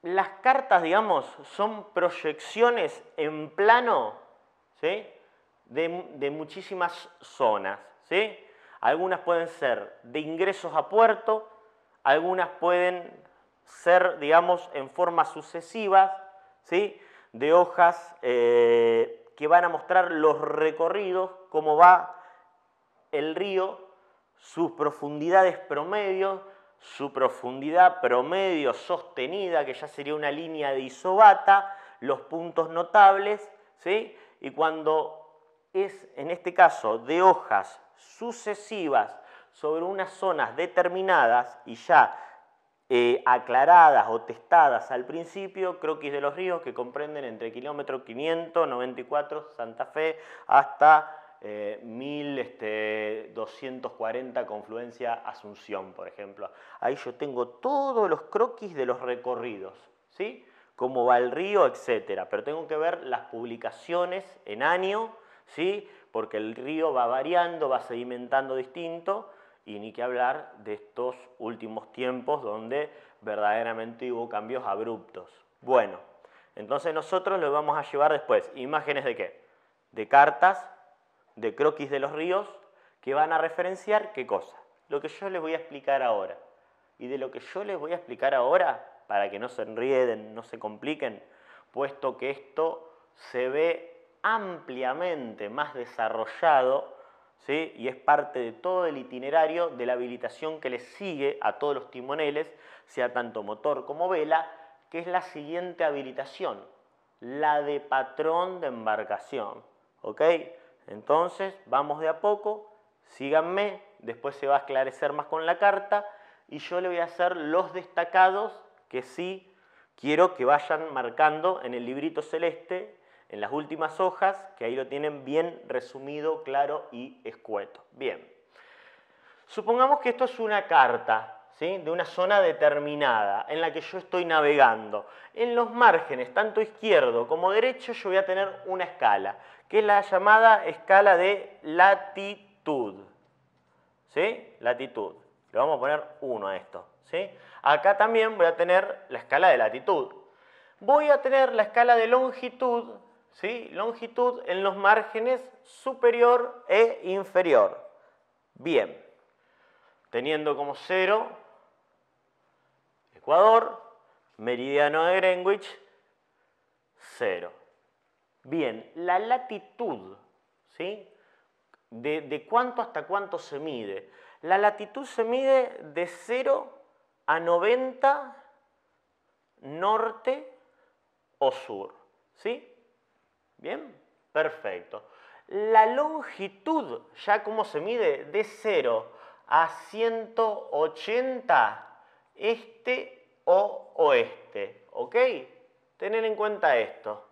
[SPEAKER 1] Las cartas, digamos, son proyecciones en plano, ¿sí? de muchísimas zonas, ¿sí? Algunas pueden ser de ingresos a puerto, algunas pueden ser, digamos, en formas sucesivas, ¿sí? De hojas que van a mostrar los recorridos, cómo va el río, sus profundidades promedio, su profundidad promedio sostenida, que ya sería una línea de isobata, los puntos notables, ¿sí? Y cuando es, en este caso, de hojas sucesivas sobre unas zonas determinadas y ya aclaradas o testadas al principio, croquis de los ríos que comprenden entre kilómetro 594 Santa Fe hasta 1240 confluencia Asunción, por ejemplo. Ahí yo tengo todos los croquis de los recorridos, ¿sí? Cómo va el río, etcétera. Pero tengo que ver las publicaciones en año, ¿sí? Porque el río va variando, va sedimentando distinto, y ni que hablar de estos últimos tiempos donde verdaderamente hubo cambios abruptos. Bueno, entonces nosotros lo vamos a llevar después. ¿Imágenes de qué? De cartas, de croquis de los ríos, que van a referenciar qué cosa. Lo que yo les voy a explicar ahora. Y de lo que yo les voy a explicar ahora, para que no se enrieden, no se compliquen, puesto que esto se ve ampliamente más desarrollado, ¿sí? Y es parte de todo el itinerario de la habilitación que les sigue a todos los timoneles, sea tanto motor como vela, que es la siguiente habilitación, la de patrón de embarcación. ¿Ok? Entonces, vamos de a poco, síganme, después se va a esclarecer más con la carta y yo le voy a hacer los destacados que sí quiero que vayan marcando en el librito celeste, en las últimas hojas, que ahí lo tienen bien resumido, claro y escueto. Bien, supongamos que esto es una carta, ¿sí? De una zona determinada en la que yo estoy navegando. En los márgenes, tanto izquierdo como derecho, yo voy a tener una escala, que es la llamada escala de latitud. ¿Sí? Latitud. Le vamos a poner 1 a esto. ¿Sí? Acá también voy a tener la escala de latitud. Voy a tener la escala de longitud, ¿sí? Longitud en los márgenes superior e inferior. Bien. Teniendo como 0 Ecuador, meridiano de Greenwich, 0. Bien, la latitud, ¿sí? ¿De cuánto hasta cuánto se mide? La latitud se mide de 0 a 90 norte o sur, ¿sí? Bien, perfecto. La longitud, ¿ya cómo se mide? De 0 a 180 este o oeste, ¿ok? Tener en cuenta esto.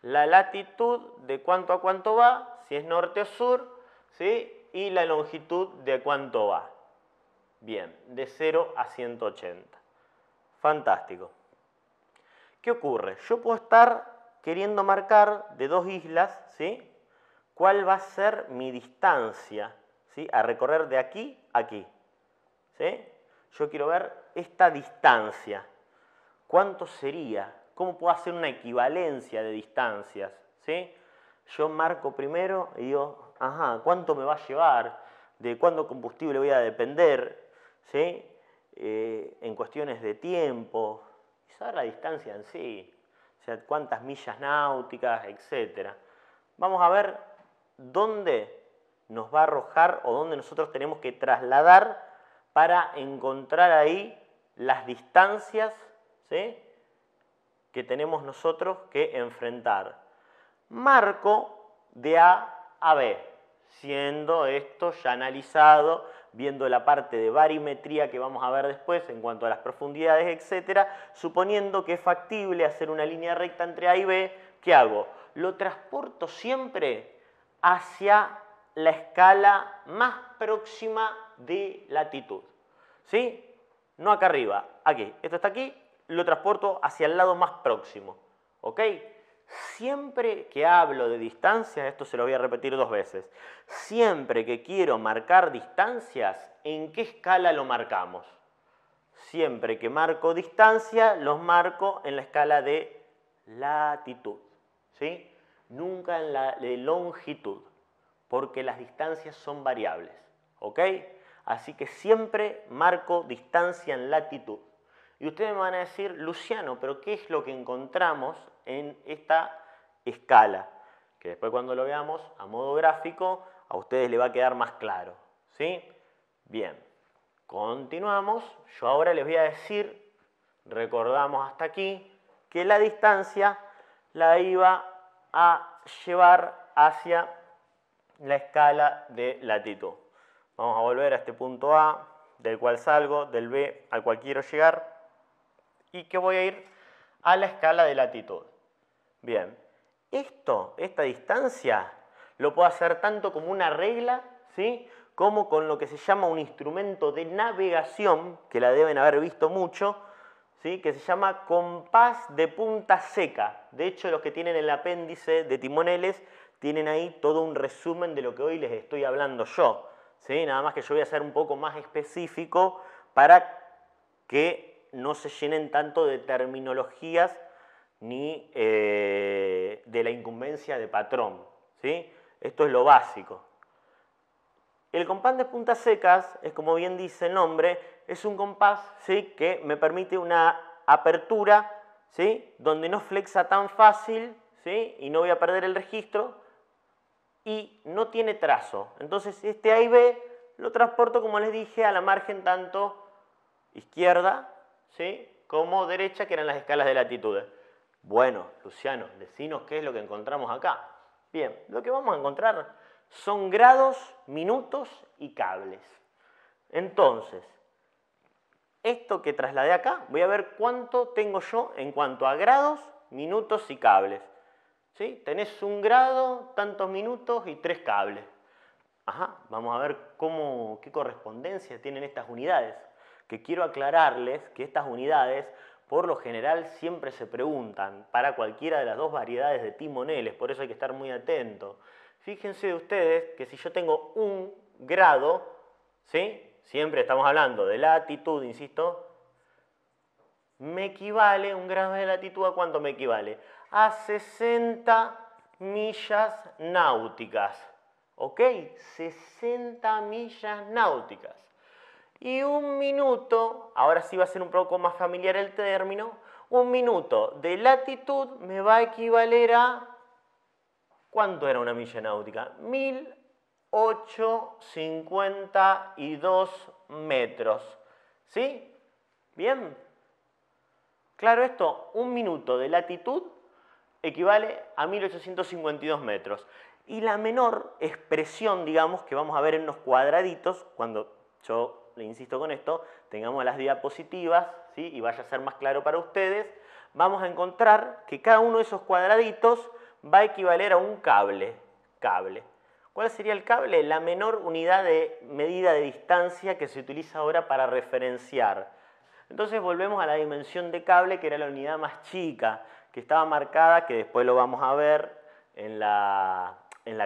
[SPEAKER 1] La latitud de cuánto a cuánto va, si es norte o sur, ¿sí? Y la longitud de cuánto va. Bien, de 0 a 180. Fantástico. ¿Qué ocurre? Yo puedo estar queriendo marcar de 2 islas, ¿sí? ¿Cuál va a ser mi distancia, ¿sí? A recorrer de aquí a aquí, ¿sí? Yo quiero ver esta distancia. ¿Cuánto sería? ¿Cómo puedo hacer una equivalencia de distancias? ¿Sí? Yo marco primero y digo, ajá, ¿cuánto me va a llevar? ¿De cuánto combustible voy a depender? ¿Sí? En cuestiones de tiempo, y saber la distancia en sí, o sea, cuántas millas náuticas, etc. Vamos a ver dónde nos va a arrojar o dónde nosotros tenemos que trasladar para encontrar ahí las distancias, ¿sí?, que tenemos nosotros que enfrentar. Marco de A a B, siendo esto ya analizado, viendo la parte de barimetría que vamos a ver después en cuanto a las profundidades, etcétera, suponiendo que es factible hacer una línea recta entre A y B, ¿qué hago? Lo transporto siempre hacia la escala más próxima de latitud, ¿sí? No acá arriba, aquí. Esto está aquí, lo transporto hacia el lado más próximo, ¿ok? Siempre que hablo de distancias, esto se lo voy a repetir 2 veces, siempre que quiero marcar distancias, ¿en qué escala lo marcamos? Siempre que marco distancia, los marco en la escala de latitud, ¿sí? Nunca en la de longitud, porque las distancias son variables, ¿ok? Así que siempre marco distancia en latitud. Y ustedes me van a decir, Luciano, ¿pero qué es lo que encontramos en esta escala? Que después cuando lo veamos a modo gráfico, a ustedes les va a quedar más claro, ¿sí? Bien, continuamos. Yo ahora les voy a decir, recordamos hasta aquí, que la distancia la iba a llevar hacia la escala de latitud. Vamos a volver a este punto A, del cual salgo, del B al cual quiero llegar, y que voy a ir a la escala de latitud. Bien, esta distancia, lo puedo hacer tanto como una regla, ¿sí?, como con lo que se llama un instrumento de navegación, que la deben haber visto mucho, ¿sí?, que se llama compás de punta seca. De hecho, los que tienen el apéndice de timoneles tienen ahí todo un resumen de lo que hoy les estoy hablando yo, ¿sí? Nada más que yo voy a ser un poco más específico para que no se llenen tanto de terminologías ni de la incumbencia de patrón, ¿sí? Esto es lo básico. El compás de puntas secas es, como bien dice el nombre, es un compás, ¿sí?, que me permite una apertura, ¿sí?, donde no flexa tan fácil, ¿sí?, y no voy a perder el registro, y no tiene trazo. Entonces este A y B lo transporto, como les dije, a la margen tanto izquierda, ¿sí?, como derecha, que eran las escalas de latitudes. Bueno, Luciano, decinos qué es lo que encontramos acá. Bien, lo que vamos a encontrar son grados, minutos y cables. Entonces, esto que trasladé acá, voy a ver cuánto tengo yo en cuanto a grados, minutos y cables. ¿Sí? Tenés 1 grado, tantos minutos y 3 cables. Ajá, vamos a ver qué correspondencia tienen estas unidades. Que quiero aclararles que estas unidades, por lo general, siempre se preguntan para cualquiera de las 2 variedades de timoneles, por eso hay que estar muy atento. Fíjense ustedes que si yo tengo 1 grado, ¿sí?, siempre estamos hablando de latitud, insisto, me equivale 1 grado de latitud, ¿a cuánto me equivale? A 60 millas náuticas. ¿Ok? 60 millas náuticas. Y 1 minuto, ahora sí va a ser un poco más familiar el término, 1 minuto de latitud me va a equivaler a... ¿Cuánto era una milla náutica? 1852 metros. ¿Sí? ¿Bien? Claro esto, 1 minuto de latitud equivale a 1852 metros. Y la menor expresión, digamos, que vamos a ver en los cuadraditos, cuando yo le insisto con esto, tengamos las diapositivas, ¿sí?, y vaya a ser más claro para ustedes, vamos a encontrar que cada uno de esos cuadraditos va a equivaler a un cable. ¿Cuál sería el cable? La menor unidad de medida de distancia que se utiliza ahora para referenciar. Entonces volvemos a la dimensión de cable, que era la unidad más chica, que estaba marcada, que después lo vamos a ver en la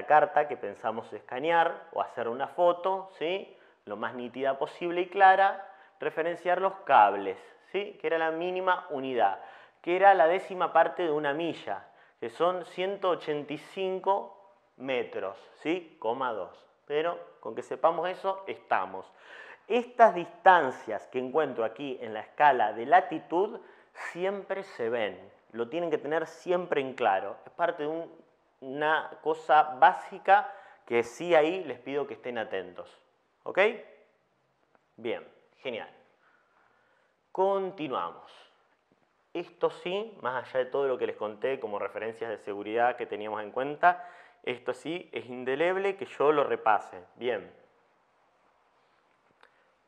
[SPEAKER 1] carta que pensamos escanear o hacer una foto, ¿sí?, lo más nítida posible y clara, referenciar los cables, ¿sí?, que era la mínima unidad, que era la 10ª parte de una milla, que son 185 metros, ¿sí?, coma 2. Pero con que sepamos eso, estamos. Estas distancias que encuentro aquí en la escala de latitud siempre se ven, lo tienen que tener siempre en claro. Es parte de una cosa básica que sí ahí les pido que estén atentos. ¿Ok? Bien, genial. Continuamos. Esto sí, más allá de todo lo que les conté como referencias de seguridad que teníamos en cuenta, esto sí es indeleble que yo lo repase. Bien.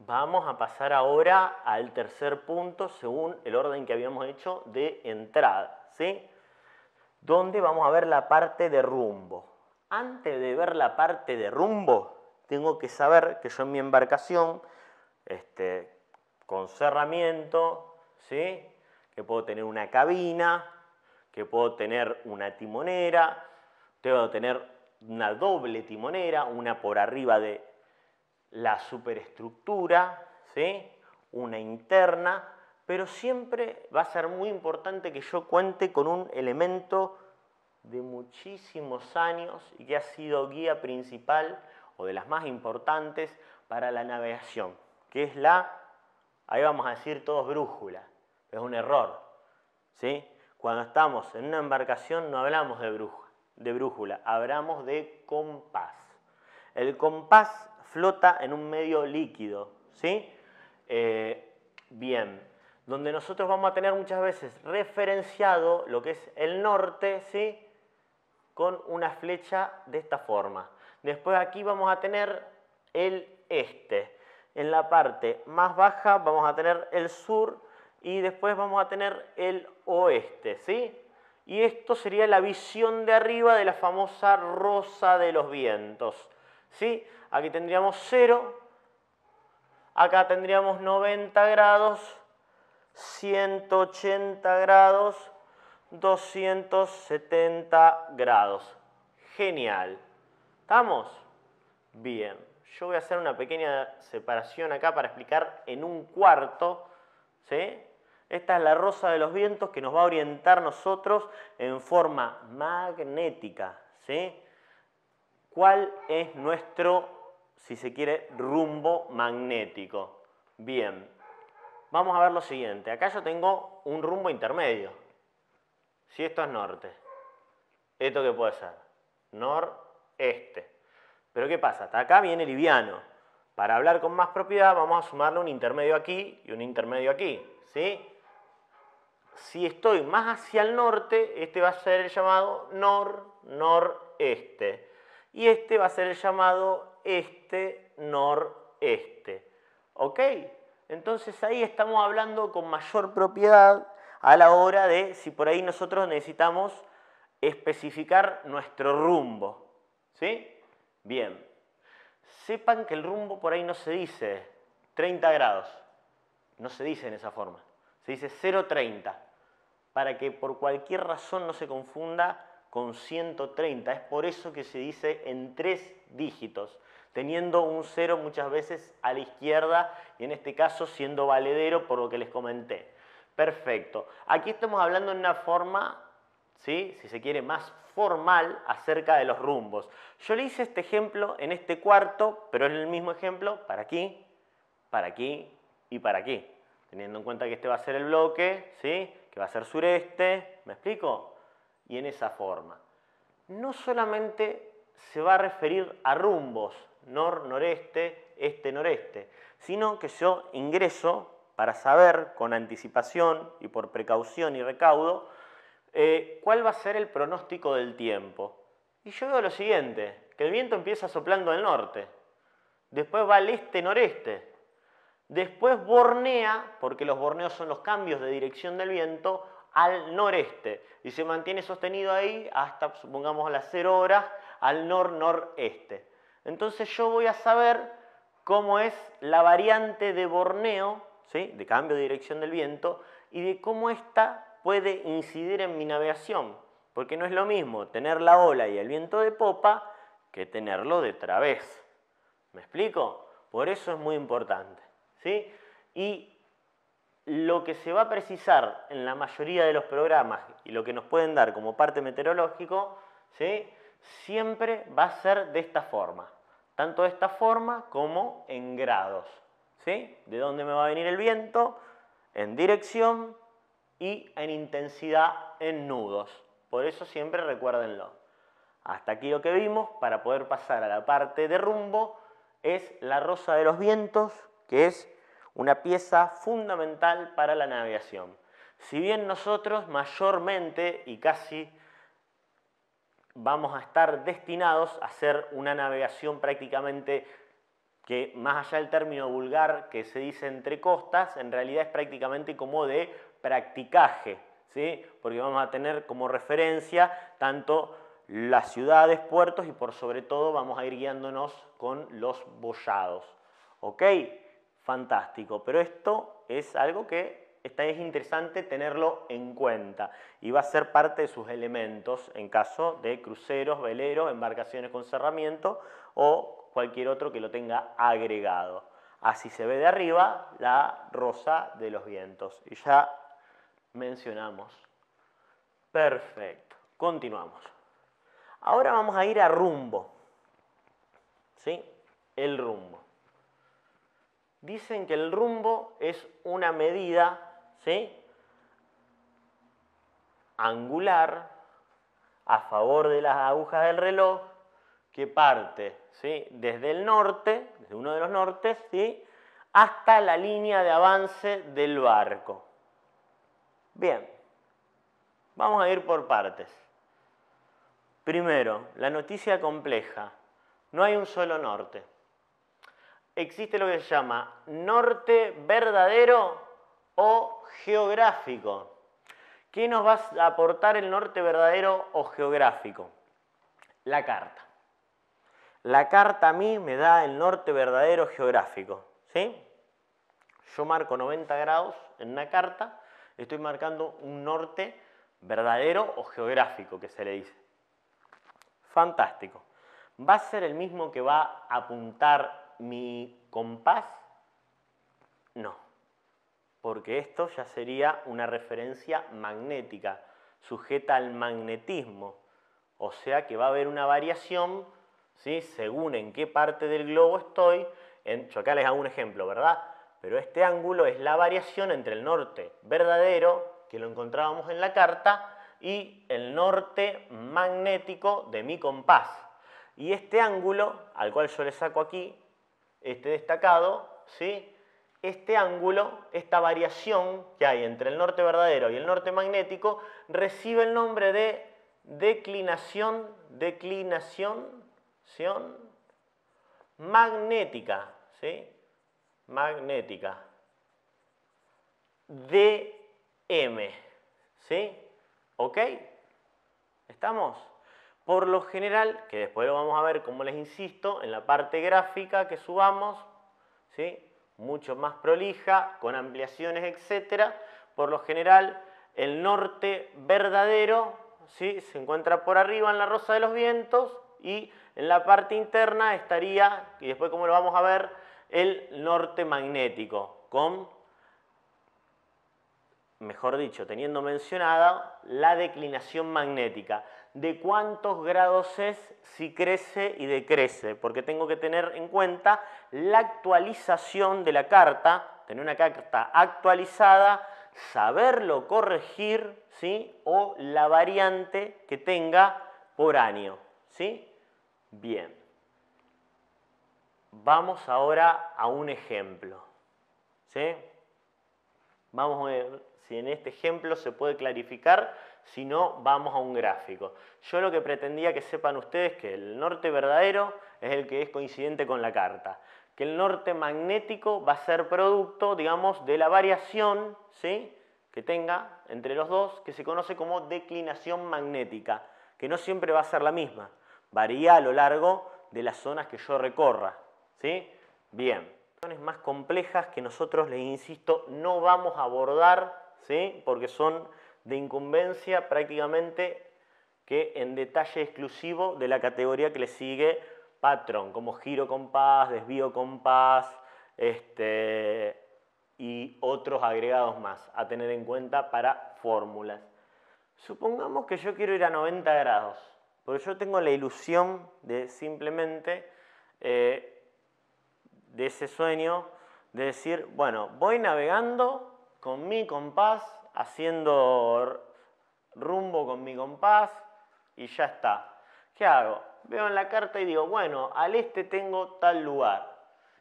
[SPEAKER 1] Vamos a pasar ahora al tercer punto según el orden que habíamos hecho de entrada, ¿sí? Donde vamos a ver la parte de rumbo. Antes de ver la parte de rumbo, tengo que saber que yo en mi embarcación, con cerramiento, ¿sí? Que puedo tener una cabina, que puedo tener una timonera, puedo tener una doble timonera, una por arriba de la superestructura, ¿sí? Una interna, pero siempre va a ser muy importante que yo cuente con un elemento de muchísimos años y que ha sido guía principal o de las más importantes para la navegación, que es ahí vamos a decir todos brújula, es un error, ¿sí? Cuando estamos en una embarcación no hablamos de brújula, hablamos de compás. El compás flota en un medio líquido, ¿sí? Bien, donde nosotros vamos a tener muchas veces referenciado lo que es el norte, ¿sí? Con una flecha de esta forma. Después aquí vamos a tener el este. En la parte más baja vamos a tener el sur y después vamos a tener el oeste, ¿sí? Y esto sería la visión de arriba de la famosa rosa de los vientos, ¿sí? Aquí tendríamos 0, acá tendríamos 90 grados, 180 grados, 270 grados. Genial. ¿Estamos? Bien. Yo voy a hacer una pequeña separación acá para explicar en un cuarto, ¿sí? Esta es la rosa de los vientos que nos va a orientar nosotros en forma magnética, ¿sí? ¿Cuál es nuestro, si se quiere, rumbo magnético? Bien, vamos a ver lo siguiente. Acá yo tengo un rumbo intermedio. Si esto es norte, ¿esto qué puede ser? Noreste. Pero ¿qué pasa? Hasta acá viene liviano. Para hablar con más propiedad vamos a sumarle un intermedio aquí y un intermedio aquí, ¿sí? Si estoy más hacia el norte, este va a ser el llamado noreste. Y este va a ser el llamado este-noreste. ¿Ok? Entonces ahí estamos hablando con mayor propiedad a la hora de si por ahí nosotros necesitamos especificar nuestro rumbo. ¿Sí? Bien. Sepan que el rumbo por ahí no se dice 30 grados. No se dice en esa forma. Se dice 0,30. Para que por cualquier razón no se confunda con 130. Es por eso que se dice en 3 dígitos, teniendo un 0 muchas veces a la izquierda y en este caso siendo valedero por lo que les comenté. Perfecto. Aquí estamos hablando en una forma, ¿sí? Si se quiere, más formal acerca de los rumbos. Yo le hice este ejemplo en este cuarto, pero es el mismo ejemplo para aquí y para aquí. Teniendo en cuenta que este va a ser el bloque, ¿sí? Que va a ser sureste, ¿me explico? Y en esa forma. No solamente se va a referir a rumbos, noreste, este-noreste, sino que yo ingreso para saber con anticipación y por precaución y recaudo cuál va a ser el pronóstico del tiempo. Y yo veo lo siguiente, que el viento empieza soplando del norte, después va al este-noreste, después bornea, porque los borneos son los cambios de dirección del viento, al noreste y se mantiene sostenido ahí hasta, supongamos, a las 0 horas al noreste. Entonces yo voy a saber cómo es la variante de borneo, ¿sí? De cambio de dirección del viento y de cómo ésta puede incidir en mi navegación, porque no es lo mismo tener la ola y el viento de popa que tenerlo de través. ¿Me explico? Por eso es muy importante, ¿sí? Y lo que se va a precisar en la mayoría de los programas y lo que nos pueden dar como parte meteorológico, ¿sí? Siempre va a ser de esta forma. Tanto de esta forma como en grados, ¿sí? De dónde me va a venir el viento, en dirección y en intensidad en nudos. Por eso siempre recuérdenlo. Hasta aquí lo que vimos. Para poder pasar a la parte de rumbo es la rosa de los vientos, que es una pieza fundamental para la navegación. Si bien nosotros mayormente y casi vamos a estar destinados a hacer una navegación prácticamente que, más allá del término vulgar que se dice entre costas, en realidad es prácticamente como de practicaje, ¿sí? Porque vamos a tener como referencia tanto las ciudades, puertos y por sobre todo vamos a ir guiándonos con los boyados. ¿Ok? Fantástico, pero esto es algo que es interesante tenerlo en cuenta y va a ser parte de sus elementos en caso de cruceros, veleros, embarcaciones con cerramiento o cualquier otro que lo tenga agregado. Así se ve de arriba la rosa de los vientos y ya mencionamos. Perfecto, continuamos. Ahora vamos a ir a rumbo, ¿sí? El rumbo. Dicen que el rumbo es una medida, ¿sí?, angular a favor de las agujas del reloj que parte, ¿sí?, desde el norte, desde uno de los nortes, ¿sí?, hasta la línea de avance del barco. Bien, vamos a ir por partes. Primero, la noticia compleja. No hay un solo norte. Existe lo que se llama norte verdadero o geográfico. ¿Qué nos va a aportar el norte verdadero o geográfico? La carta. La carta a mí me da el norte verdadero geográfico, ¿sí? Yo marco 90 grados en una carta, estoy marcando un norte verdadero o geográfico, que se le dice. Fantástico. ¿Va a ser el mismo que va a apuntar mi compás? No, porque esto ya sería una referencia magnética, sujeta al magnetismo. O sea que va a haber una variación, ¿sí?, según en qué parte del globo estoy. Yo acá les hago un ejemplo, ¿verdad? Pero este ángulo es la variación entre el norte verdadero, que lo encontrábamos en la carta, y el norte magnético de mi compás. Y este ángulo, al cual yo le saco aquí, este destacado, ¿sí?, este ángulo, esta variación que hay entre el norte verdadero y el norte magnético, recibe el nombre de declinación magnética, ¿sí?, magnética, DM, ¿sí? ¿Ok? ¿Estamos? Por lo general, que después lo vamos a ver, como les insisto, en la parte gráfica que subamos, ¿sí?, mucho más prolija, con ampliaciones, etc. Por lo general, el norte verdadero, ¿sí?, se encuentra por arriba en la rosa de los vientos y en la parte interna estaría, y después como lo vamos a ver, el norte magnético, con, mejor dicho, teniendo mencionada la declinación magnética. ¿De cuántos grados es si crece y decrece? Porque tengo que tener en cuenta la actualización de la carta, tener una carta actualizada, saberlo corregir, ¿sí?, o la variante que tenga por año, ¿sí? Bien. Vamos ahora a un ejemplo, ¿sí? Vamos a ver si en este ejemplo se puede clarificar, si no, vamos a un gráfico. Yo lo que pretendía que sepan ustedes es que el norte verdadero es el que es coincidente con la carta, que el norte magnético va a ser producto, digamos, de la variación, ¿sí?, que tenga entre los dos, que se conoce como declinación magnética, que no siempre va a ser la misma, varía a lo largo de las zonas que yo recorra, ¿sí? Bien. Más complejas que nosotros, les insisto, no vamos a abordar, ¿sí?, porque son de incumbencia prácticamente que en detalle exclusivo de la categoría que le sigue patrón, como giro compás, desvío compás, y otros agregados más a tener en cuenta para fórmulas. Supongamos que yo quiero ir a 90 grados, porque yo tengo la ilusión de simplemente de ese sueño de decir, bueno, voy navegando con mi compás, haciendo rumbo con mi compás y ya está. ¿qué hago? Veo en la carta y digo, bueno, al este tengo tal lugar.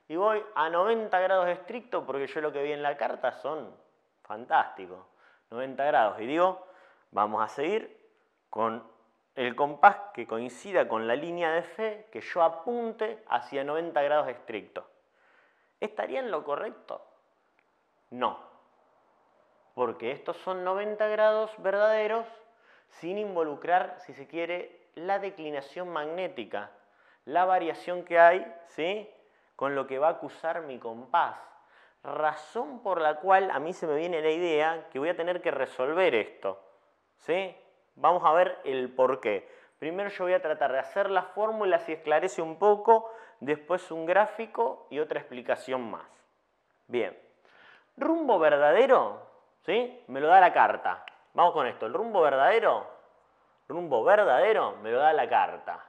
[SPEAKER 1] Y voy a 90 grados estricto porque yo lo que vi en la carta son fantásticos. 90 grados. Y digo, vamos a seguir con el compás que coincida con la línea de fe, que yo apunte hacia 90 grados estrictos. ¿Estaría en lo correcto? No. Porque estos son 90 grados verdaderos sin involucrar, si se quiere, la declinación magnética, la variación que hay, ¿sí?, con lo que va a acusar mi compás. Razón por la cual a mí se me viene la idea que voy a tener que resolver esto, ¿sí? Vamos a ver el por qué. Primero yo voy a tratar de hacer la fórmula si esclarece un poco, después un gráfico y otra explicación más. Bien. Rumbo verdadero, ¿sí?, me lo da la carta. Vamos con esto. El rumbo verdadero me lo da la carta.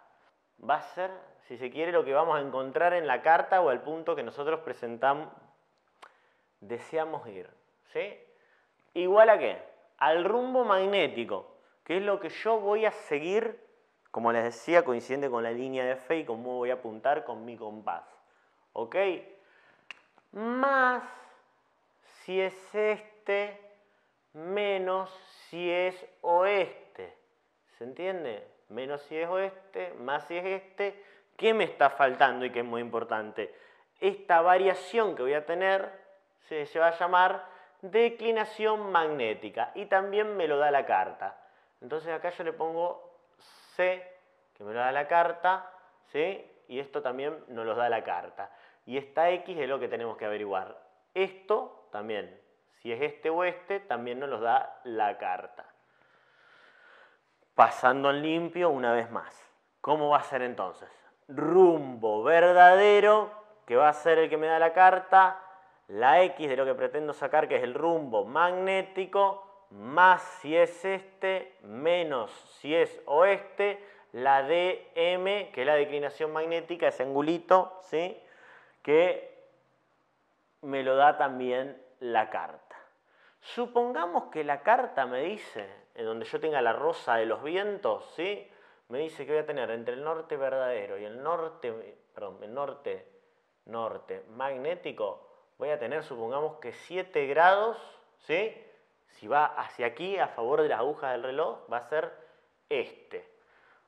[SPEAKER 1] Va a ser, si se quiere, lo que vamos a encontrar en la carta o al punto que nosotros deseamos ir, ¿sí? ¿Igual a qué? Al rumbo magnético, que es lo que yo voy a seguir, como les decía, coincidente con la línea de fe y cómo voy a apuntar con mi compás. ¿Ok? Más si es este, menos si es oeste. ¿Se entiende? Menos si es oeste, más si es este. ¿Qué me está faltando y qué es muy importante? Esta variación que voy a tener se va a llamar declinación magnética y también me lo da la carta. Entonces acá yo le pongo C, que me lo da la carta, ¿sí? Y esto también nos lo da la carta. Y esta X es lo que tenemos que averiguar. Esto también, si es este o este, también nos lo da la carta. Pasando en limpio una vez más. ¿Cómo va a ser entonces? Rumbo verdadero, que va a ser el que me da la carta, la X de lo que pretendo sacar, que es el rumbo magnético, más si es este, menos si es oeste, la DM, que es la declinación magnética, ese angulito, ¿sí?, que me lo da también la carta. Supongamos que la carta me dice, en donde yo tenga la rosa de los vientos, ¿sí?, me dice que voy a tener entre el norte verdadero y el norte magnético, voy a tener, supongamos que 7 grados, ¿sí? Si va hacia aquí, a favor de las agujas del reloj, va a ser este.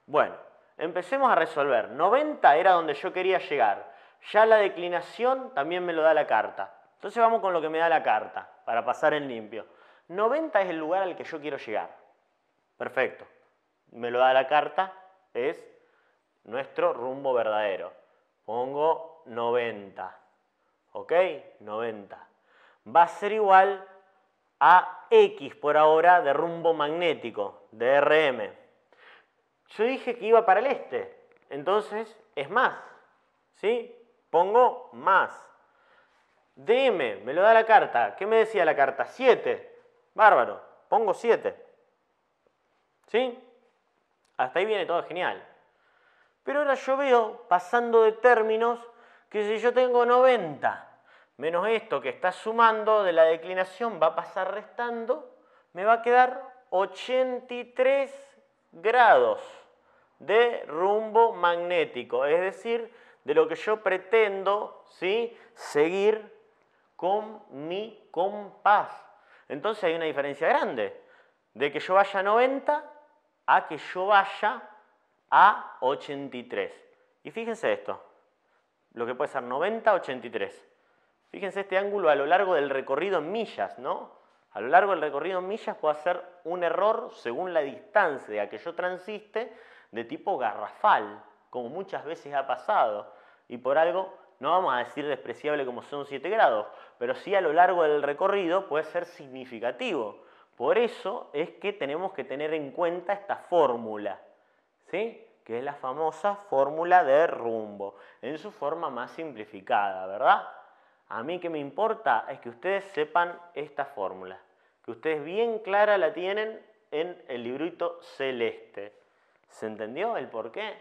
[SPEAKER 1] Bueno, empecemos a resolver. 90 era donde yo quería llegar. Ya la declinación también me lo da la carta. Entonces vamos con lo que me da la carta, para pasar en limpio. 90 es el lugar al que yo quiero llegar. Perfecto. Me lo da la carta, es nuestro rumbo verdadero. Pongo 90. ¿Ok? 90. Va a ser igual a X por ahora de rumbo magnético, de RM. Yo dije que iba para el este, entonces es más, ¿sí? Pongo más. DM, me lo da la carta. ¿Qué me decía la carta? 7. Bárbaro, pongo 7. ¿Sí? Hasta ahí viene todo genial. Pero ahora yo veo, pasando de términos, que si yo tengo 90 menos esto que está sumando de la declinación va a pasar restando, me va a quedar 83 grados de rumbo magnético, es decir, de lo que yo pretendo, ¿sí?, seguir con mi compás. Entonces hay una diferencia grande, de que yo vaya a 90 a que yo vaya a 83. Y fíjense esto, lo que puede ser 90 a 83. Fíjense este ángulo a lo largo del recorrido en millas, ¿no? A lo largo del recorrido en millas puedo hacer un error según la distancia que yo transiste de tipo garrafal, como muchas veces ha pasado. Y por algo, no vamos a decir despreciable como son 7 grados, pero sí a lo largo del recorrido puede ser significativo. Por eso es que tenemos que tener en cuenta esta fórmula, ¿sí?, que es la famosa fórmula de rumbo, en su forma más simplificada, ¿verdad? A mí que me importa es que ustedes sepan esta fórmula, que ustedes bien clara la tienen en el librito celeste. ¿Se entendió el por qué?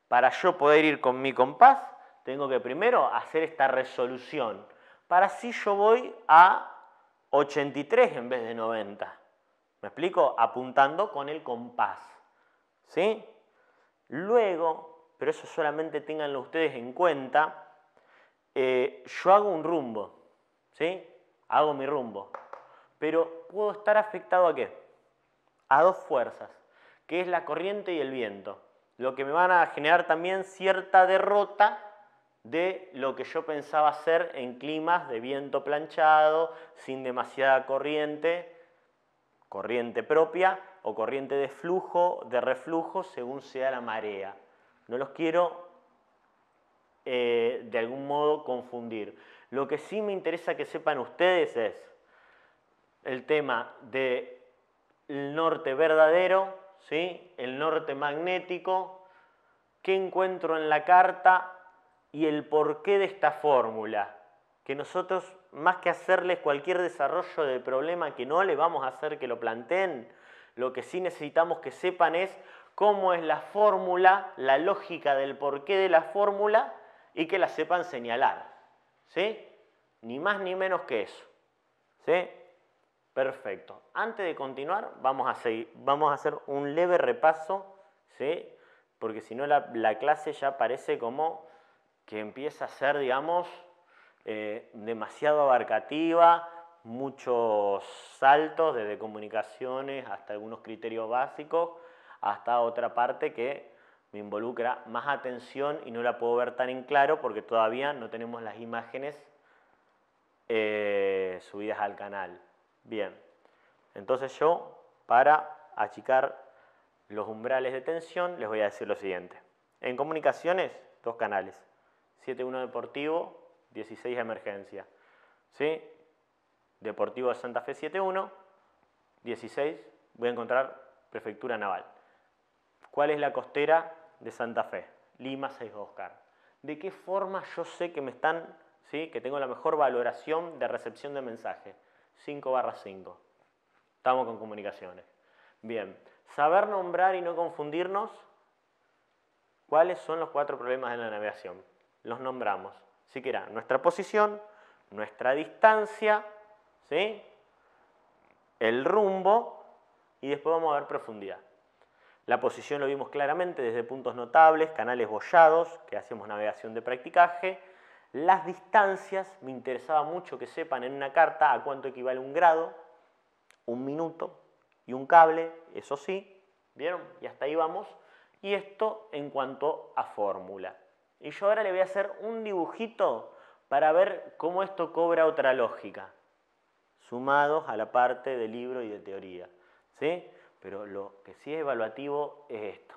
[SPEAKER 1] Para yo poder ir con mi compás, tengo que primero hacer esta resolución. Para así yo voy a 83 en vez de 90. ¿Me explico? Apuntando con el compás. ¿Sí? Luego, pero eso solamente ténganlo ustedes en cuenta, yo hago un rumbo, ¿sí? Hago mi rumbo. Pero puedo estar afectado ¿a qué? A dos fuerzas, que es la corriente y el viento. Lo que me van a generar también cierta derrota de lo que yo pensaba hacer en climas de viento planchado, sin demasiada corriente, corriente propia o corriente de flujo, de reflujo, según sea la marea. No los quiero de algún modo confundir. Lo que sí me interesa que sepan ustedes es el tema del norte verdadero, ¿sí? El norte magnético, qué encuentro en la carta y el porqué de esta fórmula. Que nosotros, más que hacerles cualquier desarrollo de problema, que no le vamos a hacer que lo planteen, lo que sí necesitamos que sepan es cómo es la fórmula, la lógica del porqué de la fórmula y que la sepan señalar, ¿sí? Ni más ni menos que eso, ¿sí? Perfecto. Antes de continuar, vamos a hacer un leve repaso, ¿sí? Porque si no la clase ya parece como que empieza a ser, digamos, demasiado abarcativa, muchos saltos desde comunicaciones hasta algunos criterios básicos, hasta otra parte que me involucra más atención y no la puedo ver tan en claro porque todavía no tenemos las imágenes subidas al canal. Bien, entonces yo, para achicar los umbrales de tensión, les voy a decir lo siguiente. En comunicaciones, dos canales, 7.1 Deportivo, 16 Emergencia. ¿Sí? Deportivo de Santa Fe 7.1, 16 voy a encontrar Prefectura Naval. ¿Cuál es la costera de Santa Fe? Lima 6 Oscar. ¿De qué forma yo sé que me están, ¿sí? Que tengo la mejor valoración de recepción de mensaje? 5/5. Estamos con comunicaciones. Bien, saber nombrar y no confundirnos. ¿Cuáles son los 4 problemas de la navegación? Los nombramos. Así que era nuestra posición, nuestra distancia, ¿sí? El rumbo y después vamos a ver profundidad. La posición lo vimos claramente desde puntos notables, canales bollados, que hacemos navegación de practicaje. Las distancias, me interesaba mucho que sepan en una carta a cuánto equivale un grado, un minuto y un cable, eso sí, ¿vieron? Y hasta ahí vamos. Y esto en cuanto a fórmula. Y yo ahora le voy a hacer un dibujito para ver cómo esto cobra otra lógica, sumados a la parte de libro y de teoría, ¿sí? Pero lo que sí es evaluativo es esto,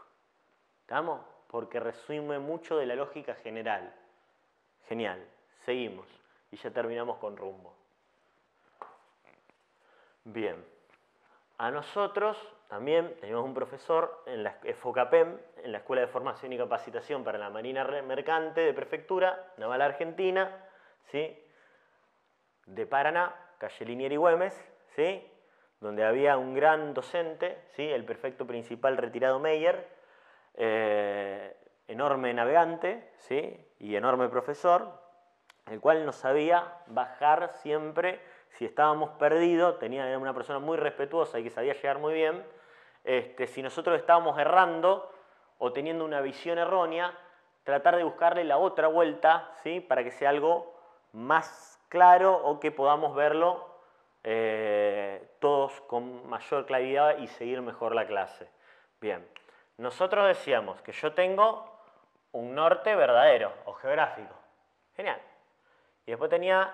[SPEAKER 1] ¿estamos? Porque resume mucho de la lógica general. Genial, seguimos y ya terminamos con rumbo. Bien, a nosotros también teníamos un profesor en la FOCAPEM, en la Escuela de Formación y Capacitación para la Marina Mercante de Prefectura Naval Argentina, ¿sí? De Paraná, calle Liniers y Güemes, ¿sí? Donde había un gran docente, ¿sí? El prefecto principal retirado Meyer, enorme navegante, ¿sí? Y enorme profesor, el cual nos sabía bajar siempre si estábamos perdidos. Era una persona muy respetuosa y que sabía llegar muy bien. Si nosotros estábamos errando o teniendo una visión errónea, tratar de buscarle la otra vuelta, ¿sí? Para que sea algo más claro o que podamos verlo todos con mayor claridad y seguir mejor la clase. Bien, nosotros decíamos que yo tengo un norte verdadero o geográfico. Genial. Y después tenía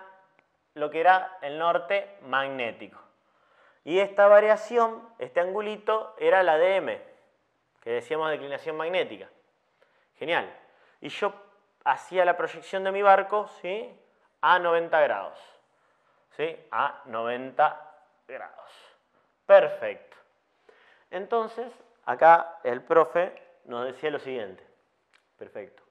[SPEAKER 1] lo que era el norte magnético. Y esta variación, este angulito, era la DM, que decíamos declinación magnética. Genial. Y yo hacía la proyección de mi barco, ¿sí? A 90 grados. ¿Sí? A 90 grados. Perfecto. Entonces, acá el profe nos decía lo siguiente. Perfecto.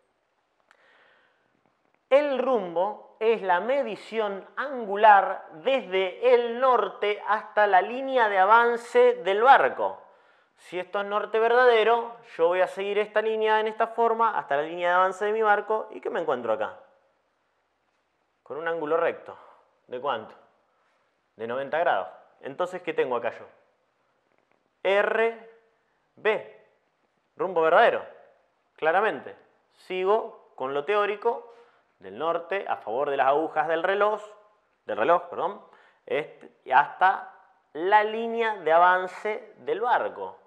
[SPEAKER 1] El rumbo es la medición angular desde el norte hasta la línea de avance del barco. Si esto es norte verdadero, yo voy a seguir esta línea en esta forma hasta la línea de avance de mi barco. ¿Y qué me encuentro acá? Con un ángulo recto. ¿De cuánto? De 90 grados. Entonces, ¿qué tengo acá yo? RB. Rumbo verdadero. claramente. Sigo con lo teórico del norte a favor de las agujas del reloj, hasta la línea de avance del barco.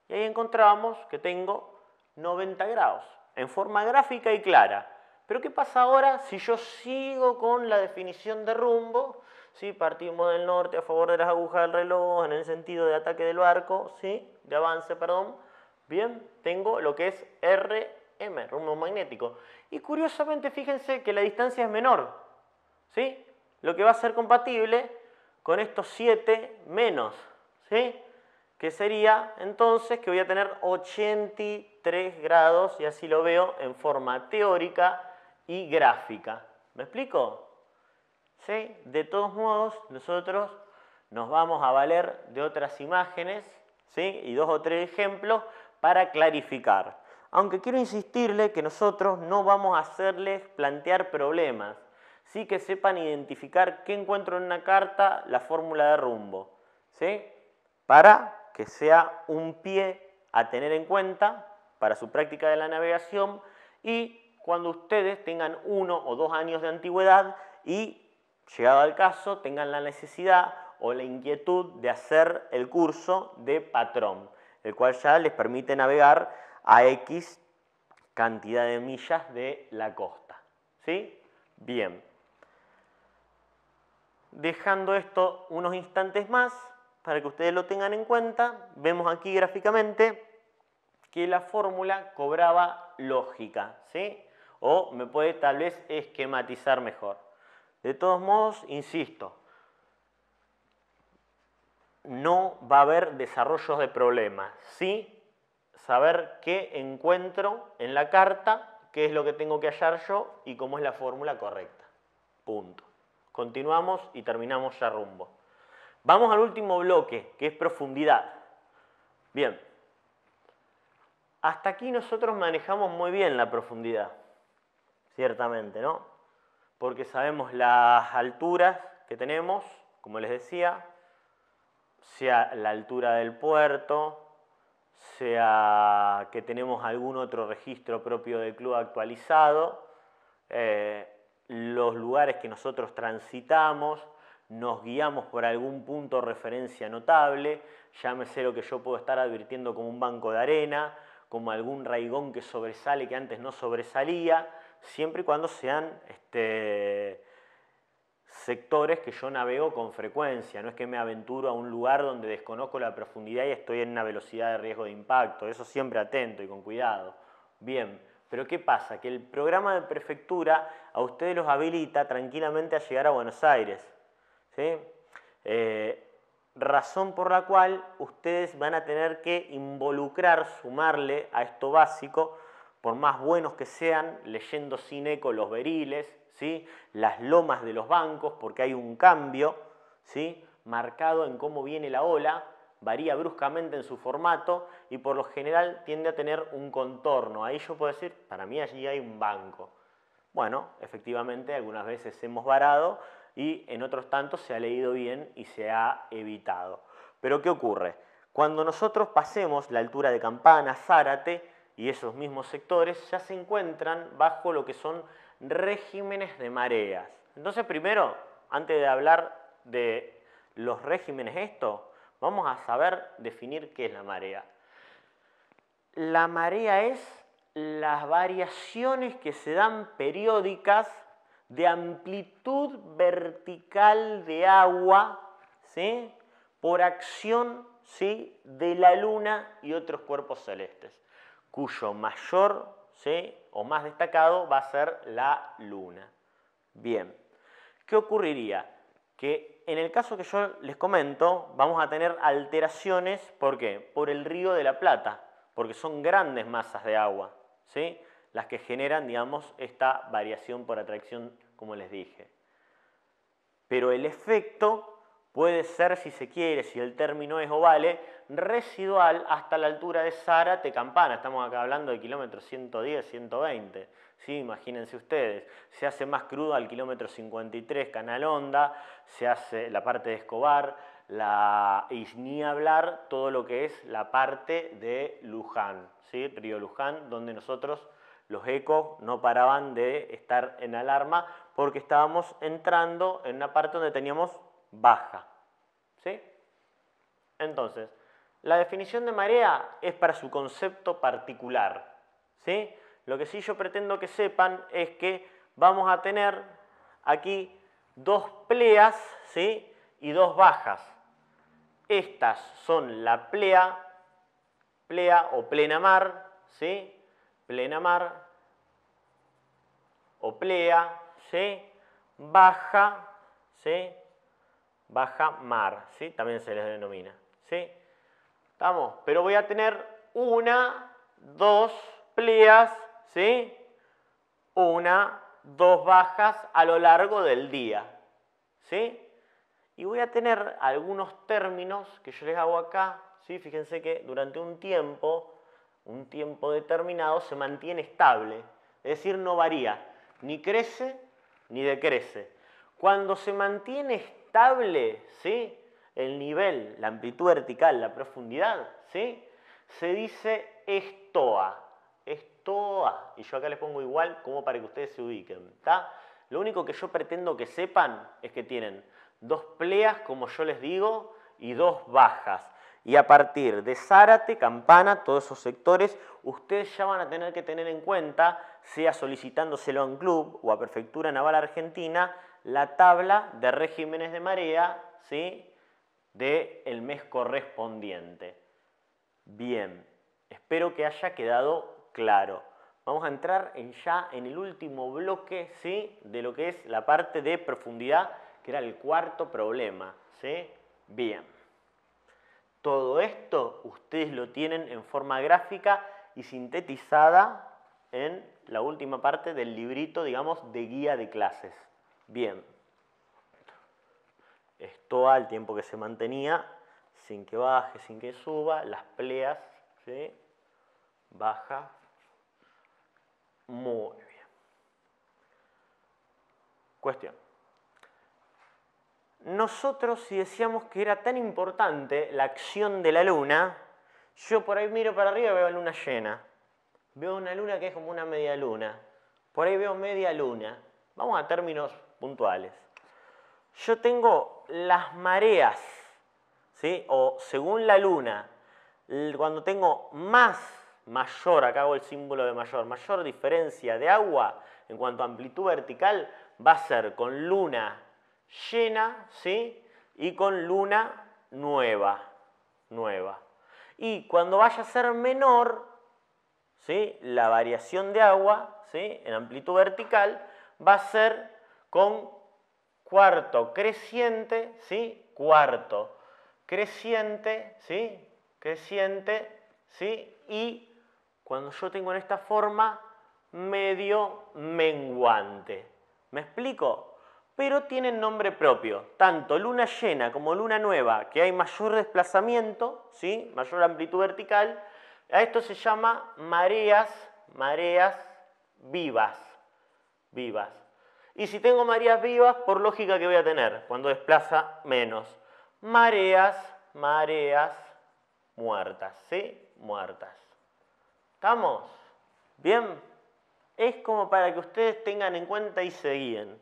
[SPEAKER 1] Y ahí encontramos que tengo 90 grados, en forma gráfica y clara. Pero ¿qué pasa ahora si yo sigo con la definición de rumbo? ¿Sí? Partimos del norte a favor de las agujas del reloj en el sentido de ataque del barco, ¿sí? De avance, perdón. Bien, tengo lo que es RM, rumbo magnético. Y curiosamente, fíjense que la distancia es menor, ¿sí? Lo que va a ser compatible con estos 7 menos, ¿sí? Que sería entonces que voy a tener 83 grados, y así lo veo en forma teórica y gráfica. ¿Me explico? ¿Sí? De todos modos, nosotros nos vamos a valer de otras imágenes, ¿sí? Y 2 o 3 ejemplos para clarificar. Aunque quiero insistirle que nosotros no vamos a hacerles plantear problemas. Sí que sepan identificar qué encuentro en una carta, la fórmula de rumbo, ¿sí? Para que sea un pie a tener en cuenta para su práctica de la navegación y cuando ustedes tengan 1 o 2 años de antigüedad y, llegado al caso, tengan la necesidad o la inquietud de hacer el curso de patrón, el cual ya les permite navegar a X cantidad de millas de la costa. ¿Sí? Bien. Dejando esto unos instantes más, para que ustedes lo tengan en cuenta, vemos aquí gráficamente que la fórmula cobraba lógica, ¿sí? O me puede tal vez esquematizar mejor. De todos modos, insisto, no va a haber desarrollos de problemas, ¿sí? Saber qué encuentro en la carta, qué es lo que tengo que hallar yo y cómo es la fórmula correcta. Punto. Continuamos y terminamos ya rumbo. Vamos al último bloque, que es profundidad. Bien. Hasta aquí nosotros manejamos muy bien la profundidad, ciertamente, ¿no? Porque sabemos las alturas que tenemos, como les decía, sea la altura del puerto, sea que tenemos algún otro registro propio del club actualizado, los lugares que nosotros transitamos, nos guiamos por algún punto de referencia notable, llámese lo que yo puedo estar advirtiendo como un banco de arena, como algún raigón que sobresale que antes no sobresalía, siempre y cuando sean sectores que yo navego con frecuencia. No es que me aventuro a un lugar donde desconozco la profundidad y estoy en una velocidad de riesgo de impacto. Eso siempre atento y con cuidado. Bien, pero ¿qué pasa? Que el programa de prefectura a ustedes los habilita tranquilamente a llegar a Buenos Aires, ¿sí? Razón por la cual ustedes van a tener que involucrar, sumarle a esto básico, por más buenos que sean, leyendo sin eco los beriles, ¿sí? Las lomas de los bancos, porque hay un cambio, ¿sí? Marcado en cómo viene la ola, varía bruscamente en su formato y por lo general tiende a tener un contorno. Ahí yo puedo decir, para mí allí hay un banco. Bueno, efectivamente algunas veces hemos varado y en otros tantos se ha leído bien y se ha evitado. Pero ¿qué ocurre? Cuando nosotros pasemos la altura de Campana, Zárate y esos mismos sectores ya se encuentran bajo lo que son regímenes de mareas. Entonces primero, antes de hablar de los regímenes vamos a saber definir qué es la marea. La marea es las variaciones que se dan periódicas de amplitud vertical de agua, ¿sí? Por acción, ¿sí? De la Luna y otros cuerpos celestes, cuyo mayor, ¿sí? O más destacado va a ser la Luna. Bien, ¿qué ocurriría? Que en el caso que yo les comento, vamos a tener alteraciones, ¿por qué? Por el Río de la Plata, porque son grandes masas de agua, ¿sí? Las que generan, digamos, esta variación por atracción, como les dije. Pero el efecto puede ser, si se quiere, si el término es o vale, residual hasta la altura de Zárate, Campana. Estamos acá hablando de kilómetros 110, 120. ¿Sí? Imagínense ustedes, se hace más crudo al kilómetro 53, Canal Honda, se hace la parte de Escobar, y ni hablar todo lo que es la parte de Luján, ¿sí? Río Luján, donde nosotros, los ecos, no paraban de estar en alarma porque estábamos entrando en una parte donde teníamos baja, ¿sí? Entonces, la definición de marea es para su concepto particular, ¿sí? Lo que sí yo pretendo que sepan es que vamos a tener aquí dos pleas, ¿sí? Y dos bajas. Estas son la plea o plena mar, ¿sí? Plena mar o plea, ¿sí? Baja, ¿sí? Baja mar, ¿sí? También se les denomina, ¿sí? ¿Estamos? Pero voy a tener una, dos pleas, ¿sí? Una, dos bajas a lo largo del día, ¿sí? Y voy a tener algunos términos que yo les hago acá, ¿sí? Fíjense que durante un tiempo determinado se mantiene estable, es decir, no varía, ni crece ni decrece. Cuando se mantiene estable, ¿sí? El nivel, la amplitud vertical, la profundidad, ¿sí? Se dice estoa, estoa, y yo acá les pongo igual como para que ustedes se ubiquen, ¿está? Lo único que yo pretendo que sepan es que tienen dos pleas, como yo les digo, y dos bajas. Y a partir de Zárate, Campana, todos esos sectores, ustedes ya van a tener que tener en cuenta, sea solicitándoselo a un club o a Prefectura Naval Argentina, la tabla de regímenes de marea, ¿sí? Del mes correspondiente. Bien, espero que haya quedado claro. Vamos a entrar ya en el último bloque, ¿sí? De lo que es la parte de profundidad, que era el cuarto problema, ¿sí? Bien. Todo esto ustedes lo tienen en forma gráfica y sintetizada en la última parte del librito, digamos, de guía de clases. Bien. Esto al tiempo que se mantenía, sin que baje, sin que suba, las pleas, ¿sí? Baja. Muy bien. Cuestión. Nosotros, si decíamos que era tan importante la acción de la luna, yo por ahí miro para arriba y veo luna llena. Veo una luna que es como una media luna. Por ahí veo media luna. Vamos a términos puntuales. Yo tengo las mareas, ¿sí? O según la luna, cuando tengo mayor, acá hago el símbolo de mayor diferencia de agua en cuanto a amplitud vertical, va a ser con luna llena, ¿sí? Y con luna nueva. Y cuando vaya a ser menor, ¿sí? La variación de agua, ¿sí? En amplitud vertical va a ser con cuarto creciente, ¿sí? Cuarto creciente, ¿sí? Creciente, ¿sí? Y cuando yo tengo en esta forma, medio menguante. ¿Me explico? Pero tienen nombre propio. Tanto luna llena como luna nueva, que hay mayor desplazamiento, ¿sí? Mayor amplitud vertical, a esto se llama mareas vivas. Y si tengo mareas vivas, por lógica, ¿qué voy a tener? Cuando desplaza menos. Mareas muertas, ¿sí? Muertas. ¿Estamos? ¿Bien? Es como para que ustedes tengan en cuenta y se guíen.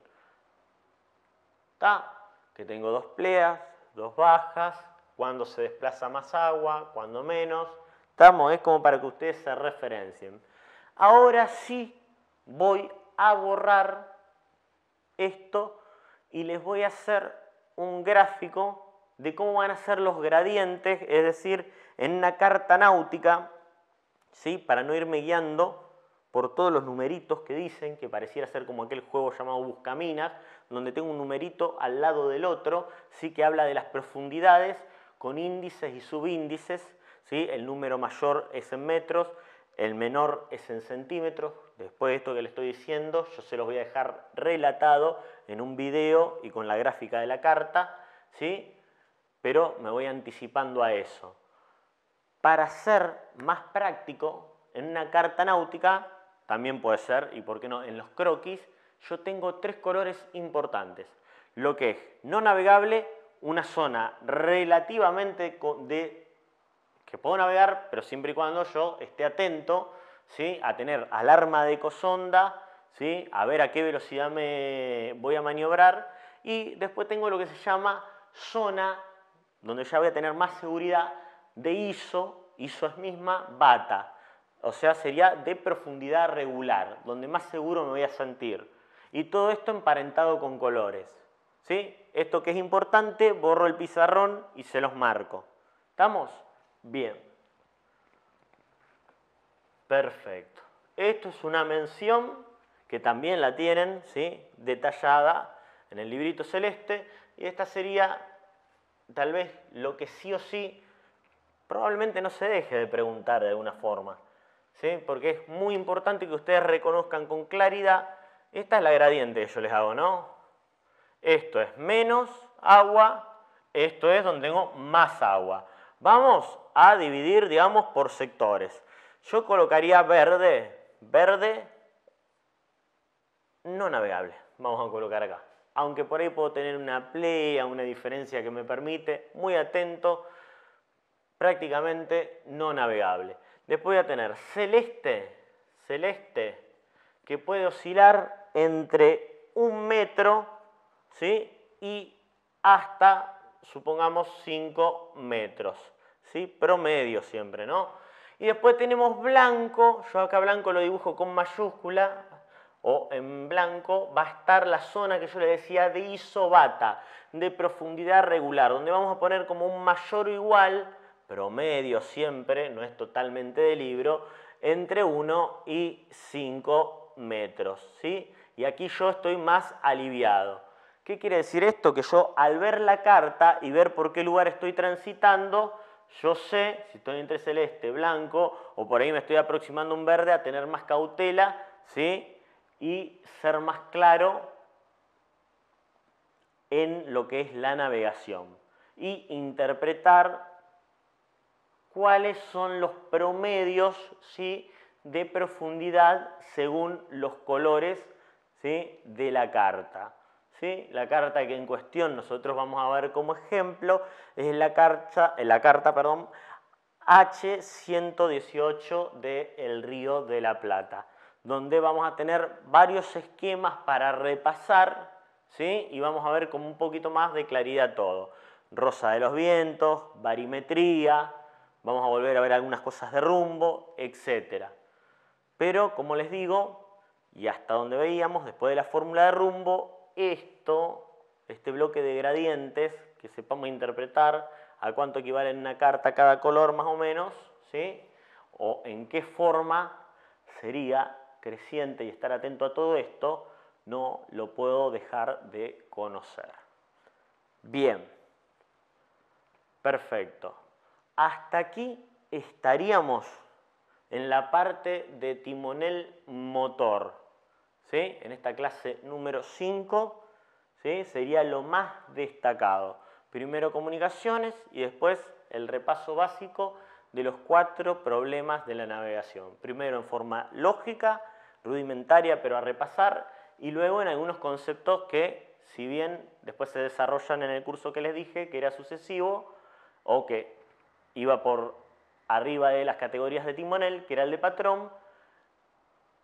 [SPEAKER 1] ¿Está? Que tengo dos pleas, dos bajas, cuando se desplaza más agua, cuando menos. ¿Estamos? Es como para que ustedes se referencien. Ahora sí voy a borrar esto y les voy a hacer un gráfico de cómo van a ser los gradientes, es decir, en una carta náutica, ¿sí? Para no irme guiando por todos los numeritos que dicen, que pareciera ser como aquel juego llamado Buscaminas, donde tengo un numerito al lado del otro, ¿sí? Que habla de las profundidades con índices y subíndices, ¿sí? El número mayor es en metros, el menor es en centímetros. Después de esto que les estoy diciendo, yo se los voy a dejar relatado en un video y con la gráfica de la carta, ¿sí? Pero me voy anticipando a eso. Para ser más práctico, en una carta náutica, también puede ser, y por qué no, en los croquis, yo tengo tres colores importantes. Lo que es no navegable, una zona relativamente que puedo navegar, pero siempre y cuando yo esté atento, ¿sí?, a tener alarma de ecosonda, ¿sí?, a ver a qué velocidad me voy a maniobrar, y después tengo lo que se llama zona, donde ya voy a tener más seguridad, de ISO es misma bata, o sea, sería de profundidad regular, donde más seguro me voy a sentir. Y todo esto emparentado con colores, ¿sí? Esto que es importante, borro el pizarrón y se los marco. ¿Estamos? Bien. Perfecto. Esto es una mención que también la tienen, ¿sí?, detallada en el librito celeste, y esta sería tal vez lo que sí o sí probablemente no se deje de preguntar de alguna forma, ¿sí?, porque es muy importante que ustedes reconozcan con claridad. Esta es la gradiente que yo les hago, ¿no? Esto es menos agua, esto es donde tengo más agua. Vamos a dividir, digamos, por sectores. Yo colocaría verde no navegable, vamos a colocar acá. Aunque por ahí puedo tener una playa, una diferencia que me permite, muy atento, prácticamente no navegable. Después voy a tener celeste, que puede oscilar entre 1 metro, ¿sí?, y hasta, supongamos, 5 metros, ¿sí?, promedio siempre, ¿no? Y después tenemos blanco, yo acá blanco lo dibujo con mayúscula, o en blanco va a estar la zona que yo le decía de isobata, de profundidad regular, donde vamos a poner como un mayor o igual, promedio siempre, no es totalmente de libro, entre 1 y 5 metros, ¿sí? Y aquí yo estoy más aliviado. ¿Qué quiere decir esto? Que yo al ver la carta y ver por qué lugar estoy transitando, yo sé si estoy entre celeste, blanco, o por ahí me estoy aproximando a un verde, a tener más cautela, ¿sí?, y ser más claro en lo que es la navegación y interpretar cuáles son los promedios, ¿sí?, de profundidad según los colores, ¿sí?, de la carta, ¿sí? La carta que en cuestión nosotros vamos a ver como ejemplo es la carta H118 del Río de la Plata, donde vamos a tener varios esquemas para repasar, ¿sí?, y vamos a ver con un poquito más de claridad todo. Rosa de los vientos, barimetría, vamos a volver a ver algunas cosas de rumbo, etc. Pero, como les digo, y hasta donde veíamos, después de la fórmula de rumbo, este bloque de gradientes, que sepamos interpretar a cuánto equivale en una carta cada color más o menos, ¿sí?, o en qué forma sería creciente, y estar atento a todo esto, no lo puedo dejar de conocer. Bien, perfecto. Hasta aquí estaríamos en la parte de timonel motor, ¿sí?, en esta clase número 5, ¿sí?, sería lo más destacado. Primero comunicaciones y después el repaso básico de los 4 problemas de la navegación. Primero en forma lógica, rudimentaria, pero a repasar, y luego en algunos conceptos que, si bien después se desarrollan en el curso que les dije, que era sucesivo, o que iba por arriba de las categorías de timonel, que era el de patrón,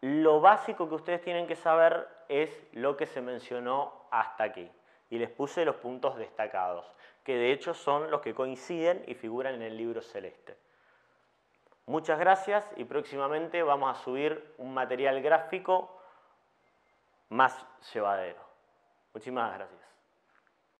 [SPEAKER 1] lo básico que ustedes tienen que saber es lo que se mencionó hasta aquí. Y les puse los puntos destacados, que de hecho son los que coinciden y figuran en el libro celeste. Muchas gracias, y próximamente vamos a subir un material gráfico más llevadero. Muchísimas gracias.